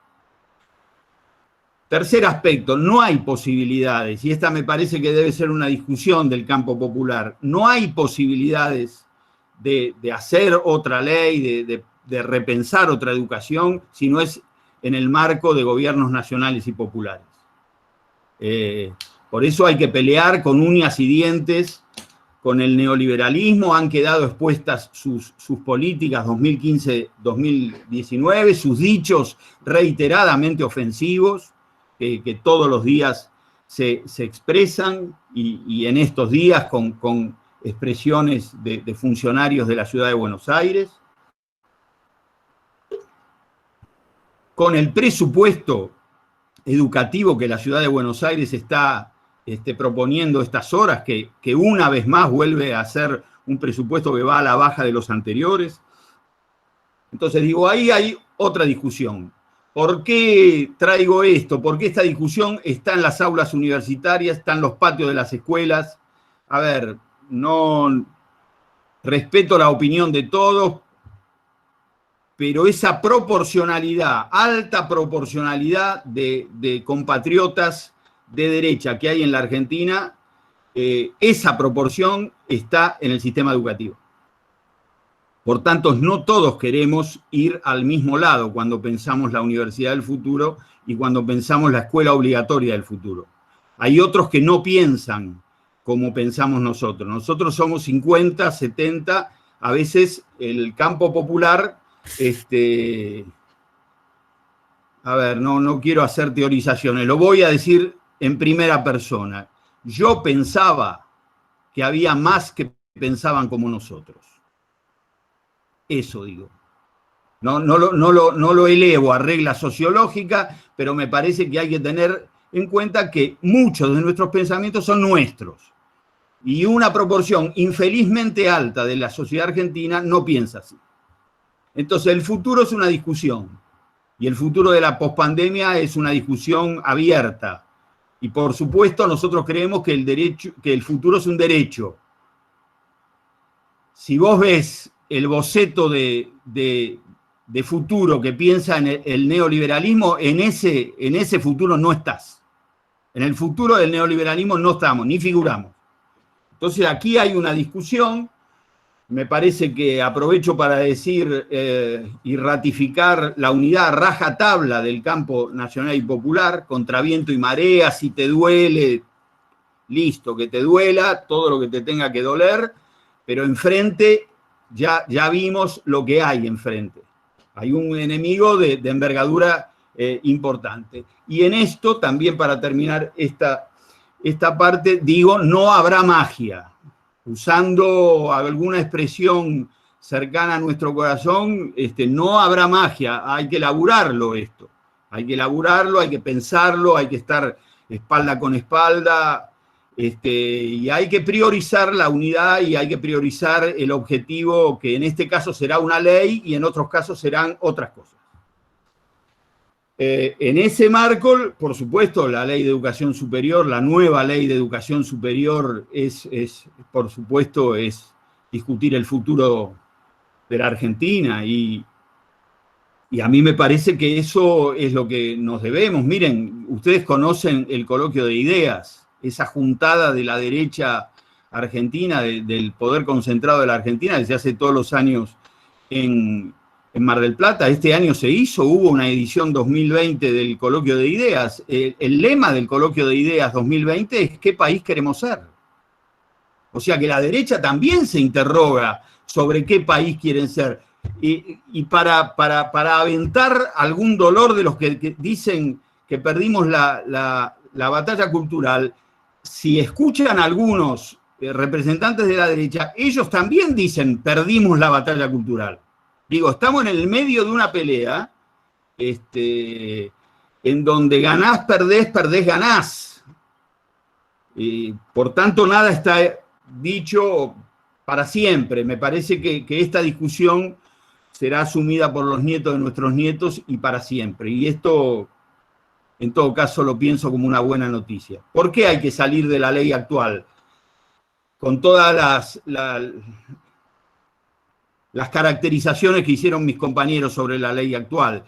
Tercer aspecto, no hay posibilidades, y esta me parece que debe ser una discusión del campo popular, no hay posibilidades de hacer otra ley, de repensar otra educación, si no es en el marco de gobiernos nacionales y populares. Por eso hay que pelear con uñas y dientes con el neoliberalismo, han quedado expuestas sus políticas 2015-2019, sus dichos reiteradamente ofensivos, que todos los días se expresan, y en estos días con expresiones de funcionarios de la ciudad de Buenos Aires. Con el presupuesto educativo que la ciudad de Buenos Aires está proponiendo estas horas, que una vez más vuelve a ser un presupuesto que va a la baja de los anteriores. Entonces digo, ahí hay otra discusión. ¿Por qué traigo esto? ¿Por qué esta discusión está en las aulas universitarias, está en los patios de las escuelas? A ver, no respeto la opinión de todos, pero esa proporcionalidad, alta proporcionalidad de compatriotas de derecha que hay en la Argentina, esa proporción está en el sistema educativo. Por tanto, no todos queremos ir al mismo lado cuando pensamos la universidad del futuro y cuando pensamos la escuela obligatoria del futuro. Hay otros que no piensan como pensamos nosotros. Nosotros somos 50, 70, a veces el campo popular, a ver, no quiero hacer teorizaciones, lo voy a decir en primera persona. Yo pensaba que había más que pensaban como nosotros. Eso digo. No lo elevo a regla sociológica, pero me parece que hay que tener en cuenta que muchos de nuestros pensamientos son nuestros. Y una proporción infelizmente alta de la sociedad argentina no piensa así. Entonces, el futuro es una discusión, y el futuro de la pospandemia es una discusión abierta. Y por supuesto, nosotros creemos que el futuro es un derecho. Si vos ves el boceto de futuro que piensa en el neoliberalismo, en ese futuro no estás. En el futuro del neoliberalismo no estamos, ni figuramos. Entonces aquí hay una discusión, me parece que aprovecho para decir y ratificar la unidad rajatabla del campo nacional y popular, contra viento y marea, si te duele, listo, que te duela, todo lo que te tenga que doler, pero enfrente ya vimos lo que hay enfrente. Hay un enemigo de envergadura importante. Y en esto, también para terminar esta parte, digo, no habrá magia. Usando alguna expresión cercana a nuestro corazón, no habrá magia, hay que elaborarlo esto. Hay que elaborarlo, hay que pensarlo, hay que estar espalda con espalda, y hay que priorizar la unidad y hay que priorizar el objetivo, que en este caso será una ley y en otros casos serán otras cosas. En ese marco, por supuesto, la ley de educación superior, la nueva ley de educación superior por supuesto, es discutir el futuro de la Argentina y a mí me parece que eso es lo que nos debemos. Miren, ustedes conocen el coloquio de ideas, esa juntada de la derecha argentina, del poder concentrado de la Argentina, que se hace todos los años en Mar del Plata. Este año se hizo, hubo una edición 2020 del coloquio de ideas. El lema del coloquio de ideas 2020 es ¿qué país queremos ser? O sea que la derecha también se interroga sobre qué país quieren ser. Y para aventar algún dolor de los que dicen que perdimos la batalla cultural, si escuchan a algunos representantes de la derecha, ellos también dicen perdimos la batalla cultural. Digo, estamos en el medio de una pelea en donde ganás, perdés, ganás. Por tanto, nada está dicho para siempre. Me parece que esta discusión será asumida por los nietos de nuestros nietos y para siempre. Y esto, en todo caso, lo pienso como una buena noticia. ¿Por qué hay que salir de la ley actual? Con todas las caracterizaciones que hicieron mis compañeros sobre la ley actual.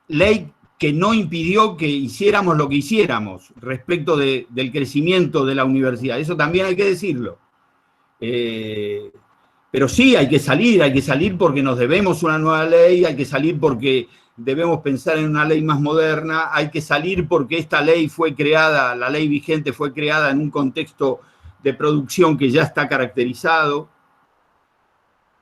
Ley que no impidió que hiciéramos lo que hiciéramos respecto del crecimiento de la universidad. Eso también hay que decirlo. Pero sí, hay que salir porque nos debemos una nueva ley, hay que salir porque debemos pensar en una ley más moderna, hay que salir porque esta ley fue creada, la ley vigente fue creada en un contexto de producción que ya está caracterizado,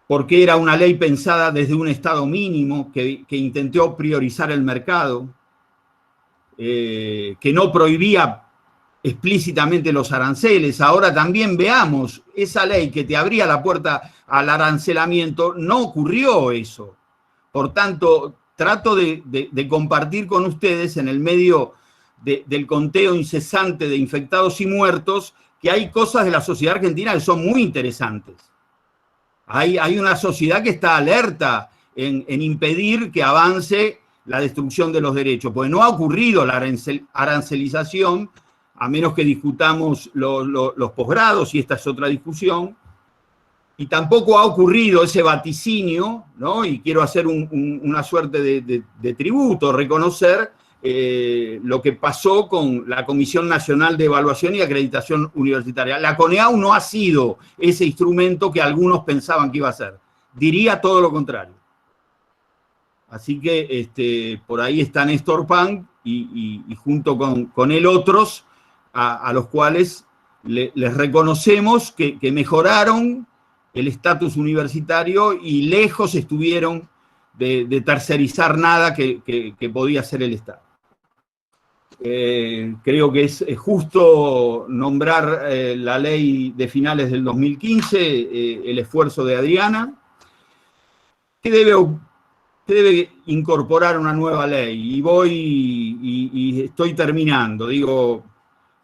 porque era una ley pensada desde un estado mínimo que intentó priorizar el mercado, que no prohibía explícitamente los aranceles. Ahora también veamos, esa ley que te abría la puerta al arancelamiento, no ocurrió eso. Por tanto, trato de compartir con ustedes en el medio del conteo incesante de infectados y muertos, que hay cosas de la sociedad argentina que son muy interesantes. Hay una sociedad que está alerta en impedir que avance la destrucción de los derechos, porque no ha ocurrido la arancelización, a menos que discutamos los posgrados, y esta es otra discusión, y tampoco ha ocurrido ese vaticinio, ¿no? Y quiero hacer una suerte de tributo, reconocer lo que pasó con la Comisión Nacional de Evaluación y Acreditación Universitaria. La CONEAU no ha sido ese instrumento que algunos pensaban que iba a ser. Diría todo lo contrario. Así que por ahí está Néstor Pang y junto con él otros a los cuales les reconocemos que mejoraron el estatus universitario y lejos estuvieron de tercerizar nada que podía hacer el Estado. Creo que es justo nombrar la ley de finales del 2015, el esfuerzo de Adriana, que debe incorporar una nueva ley. Y estoy terminando. Digo,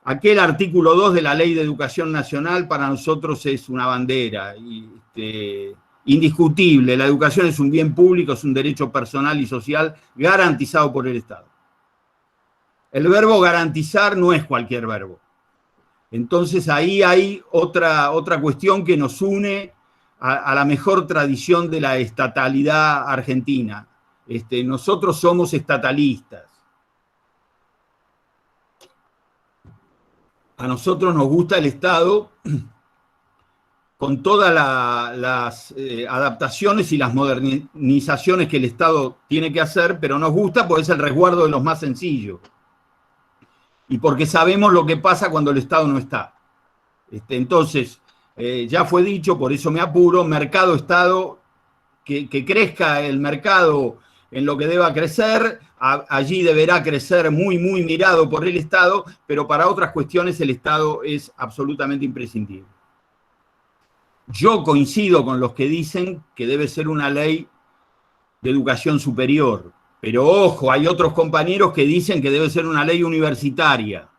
aquel artículo 2 de la Ley de Educación Nacional para nosotros es una bandera. indiscutible, la educación es un bien público, es un derecho personal y social garantizado por el Estado. El verbo garantizar no es cualquier verbo. Entonces ahí hay otra cuestión que nos une a la mejor tradición de la estatalidad argentina. Nosotros somos estatalistas. A nosotros nos gusta el Estado con todas las adaptaciones y las modernizaciones que el Estado tiene que hacer, pero nos gusta porque es el resguardo de los más sencillos. Y porque sabemos lo que pasa cuando el Estado no está. Entonces, ya fue dicho, por eso me apuro, mercado-Estado, que crezca el mercado en lo que deba crecer, allí deberá crecer muy, muy mirado por el Estado, pero para otras cuestiones el Estado es absolutamente imprescindible. Yo coincido con los que dicen que debe ser una ley de educación superior, pero ojo, hay otros compañeros que dicen que debe ser una ley universitaria.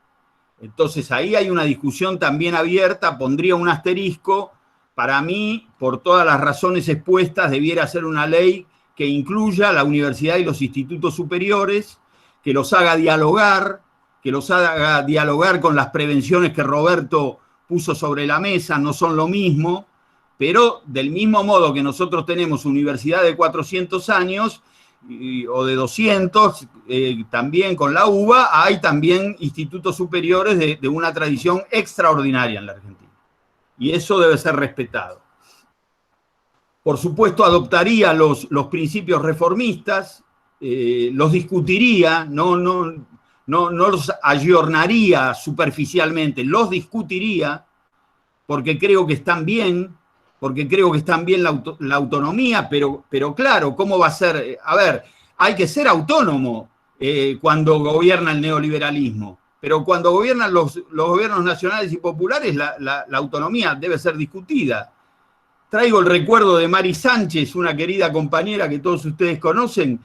Entonces ahí hay una discusión también abierta, pondría un asterisco. Para mí, por todas las razones expuestas, debiera ser una ley que incluya la universidad y los institutos superiores, que los haga dialogar con las prevenciones que Roberto puso sobre la mesa, no son lo mismo, pero del mismo modo que nosotros tenemos universidad de 400 años, o de 200, también con la UBA, hay también institutos superiores de una tradición extraordinaria en la Argentina. Y eso debe ser respetado. Por supuesto, adoptaría los principios reformistas, los discutiría, no los ayornaría superficialmente, los discutiría, porque creo que están bien, la autonomía, pero claro, ¿cómo va a ser? A ver, hay que ser autónomo cuando gobierna el neoliberalismo, pero cuando gobiernan los gobiernos nacionales y populares, la autonomía debe ser discutida. Traigo el recuerdo de Mari Sánchez, una querida compañera que todos ustedes conocen,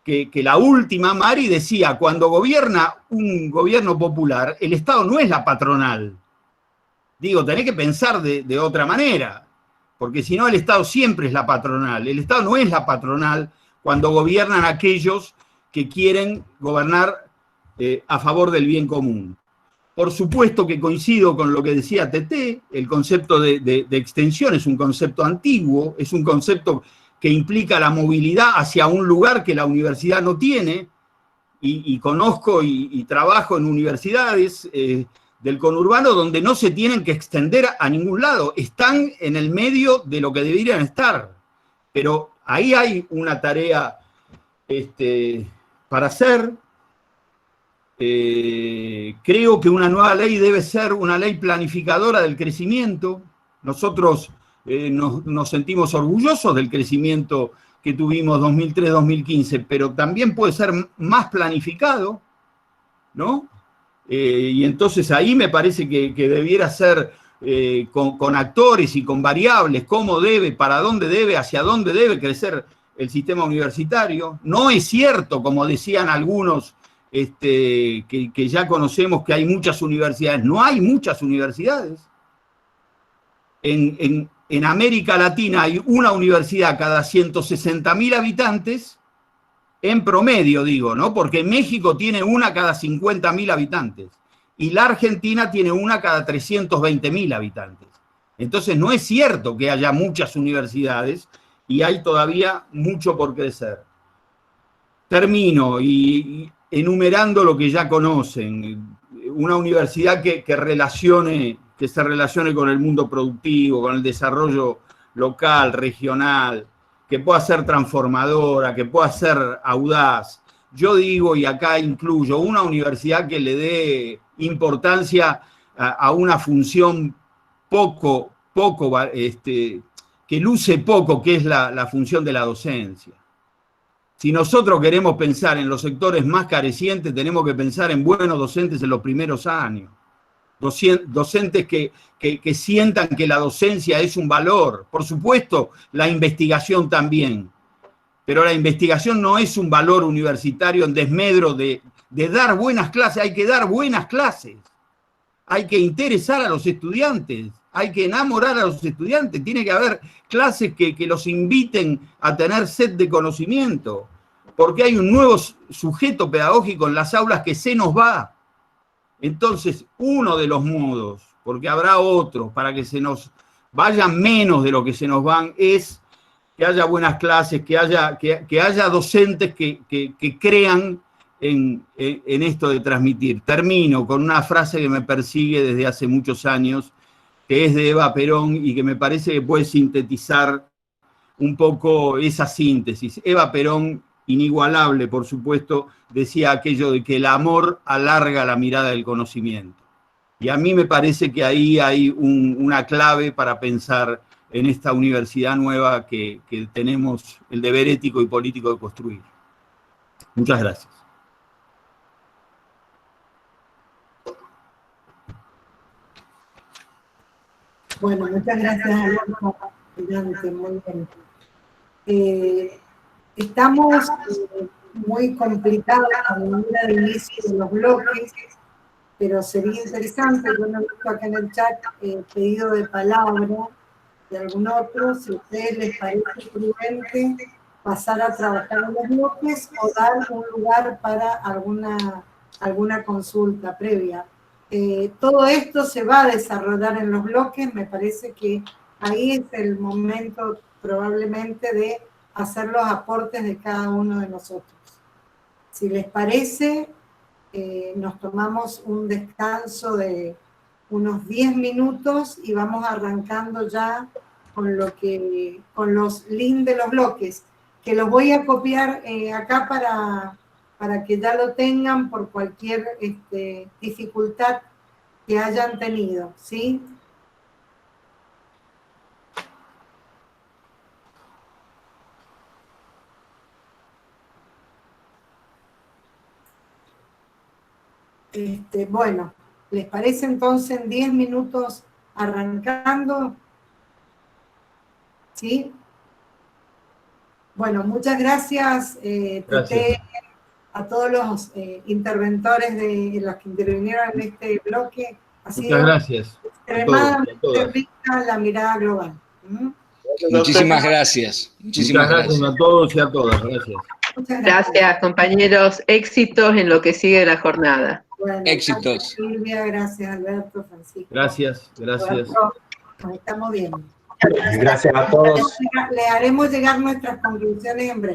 que la última Mari decía, cuando gobierna un gobierno popular, el Estado no es la patronal. Digo, tenés que pensar de otra manera, porque si no el Estado siempre es la patronal. El Estado no es la patronal cuando gobiernan aquellos que quieren gobernar a favor del bien común. Por supuesto que coincido con lo que decía Teté, el concepto de extensión es un concepto antiguo, es un concepto que implica la movilidad hacia un lugar que la universidad no tiene, y conozco y trabajo en universidades del conurbano donde no se tienen que extender a ningún lado, están en el medio de lo que deberían estar, pero ahí hay una tarea para hacer. Creo que una nueva ley debe ser una ley planificadora del crecimiento. Nosotros nos sentimos orgullosos del crecimiento que tuvimos 2003-2015, pero también puede ser más planificado, ¿no? Y entonces ahí me parece que debiera ser con actores y con variables, cómo debe, para dónde debe, hacia dónde debe crecer el sistema universitario. No es cierto, como decían algunos, que ya conocemos que hay muchas universidades. No hay muchas universidades. En América Latina hay una universidad cada 160.000 habitantes, en promedio digo, ¿no? Porque México tiene una cada 50.000 habitantes y la Argentina tiene una cada 320.000 habitantes. Entonces no es cierto que haya muchas universidades y hay todavía mucho por crecer. Termino y enumerando lo que ya conocen, una universidad que se relacione con el mundo productivo, con el desarrollo local, regional, que pueda ser transformadora, que pueda ser audaz. Yo digo, y acá incluyo, una universidad que le dé importancia a una función que luce poco, que es la función de la docencia. Si nosotros queremos pensar en los sectores más carecientes, tenemos que pensar en buenos docentes en los primeros años. Docentes que sientan que la docencia es un valor. Por supuesto, la investigación también. Pero la investigación no es un valor universitario en desmedro de dar buenas clases. Hay que dar buenas clases. Hay que interesar a los estudiantes. hay que enamorar a los estudiantes, tiene que haber clases que los inviten a tener sed de conocimiento, porque hay un nuevo sujeto pedagógico en las aulas que se nos va. Entonces, uno de los modos, porque habrá otros, para que se nos vayan menos de lo que se nos van, es que haya buenas clases, que haya docentes que crean en esto de transmitir. Termino con una frase que me persigue desde hace muchos años, que es de Eva Perón y que me parece que puede sintetizar un poco esa síntesis. Eva Perón, inigualable, por supuesto, decía aquello de que el amor alarga la mirada del conocimiento. Y a mí me parece que ahí hay una clave para pensar en esta universidad nueva que tenemos el deber ético y político de construir. Muchas gracias. Bueno, muchas gracias, Alberto. Brillante, muy bien. Estamos muy complicados con la manera de inicio de los bloques, pero sería interesante, yo no he visto acá en el chat pedido de palabra de algún otro, si a ustedes les parece prudente pasar a trabajar en los bloques o dar un lugar para alguna consulta previa. Todo esto se va a desarrollar en los bloques, me parece que ahí es el momento probablemente de hacer los aportes de cada uno de nosotros. Si les parece, nos tomamos un descanso de unos 10 minutos y vamos arrancando ya con los links de los bloques, que los voy a copiar acá para que ya lo tengan por cualquier dificultad que hayan tenido, ¿sí? Bueno, ¿les parece entonces en 10 minutos arrancando? ¿Sí? Bueno, muchas gracias, Tete, a todos los interventores de los que intervinieron en este bloque. Ha sido muchas gracias. Extremadamente rica la mirada global. Muchísimas gracias. Muchas gracias a todos y a todas. Gracias. Muchas Gracias, compañeros. Éxitos en lo que sigue de la jornada. Bueno, Éxitos. Gracias, Silvia, gracias, Alberto, Francisco. Gracias, gracias. Nos estamos viendo. Gracias a todos. Le haremos llegar nuestras conclusiones en breve.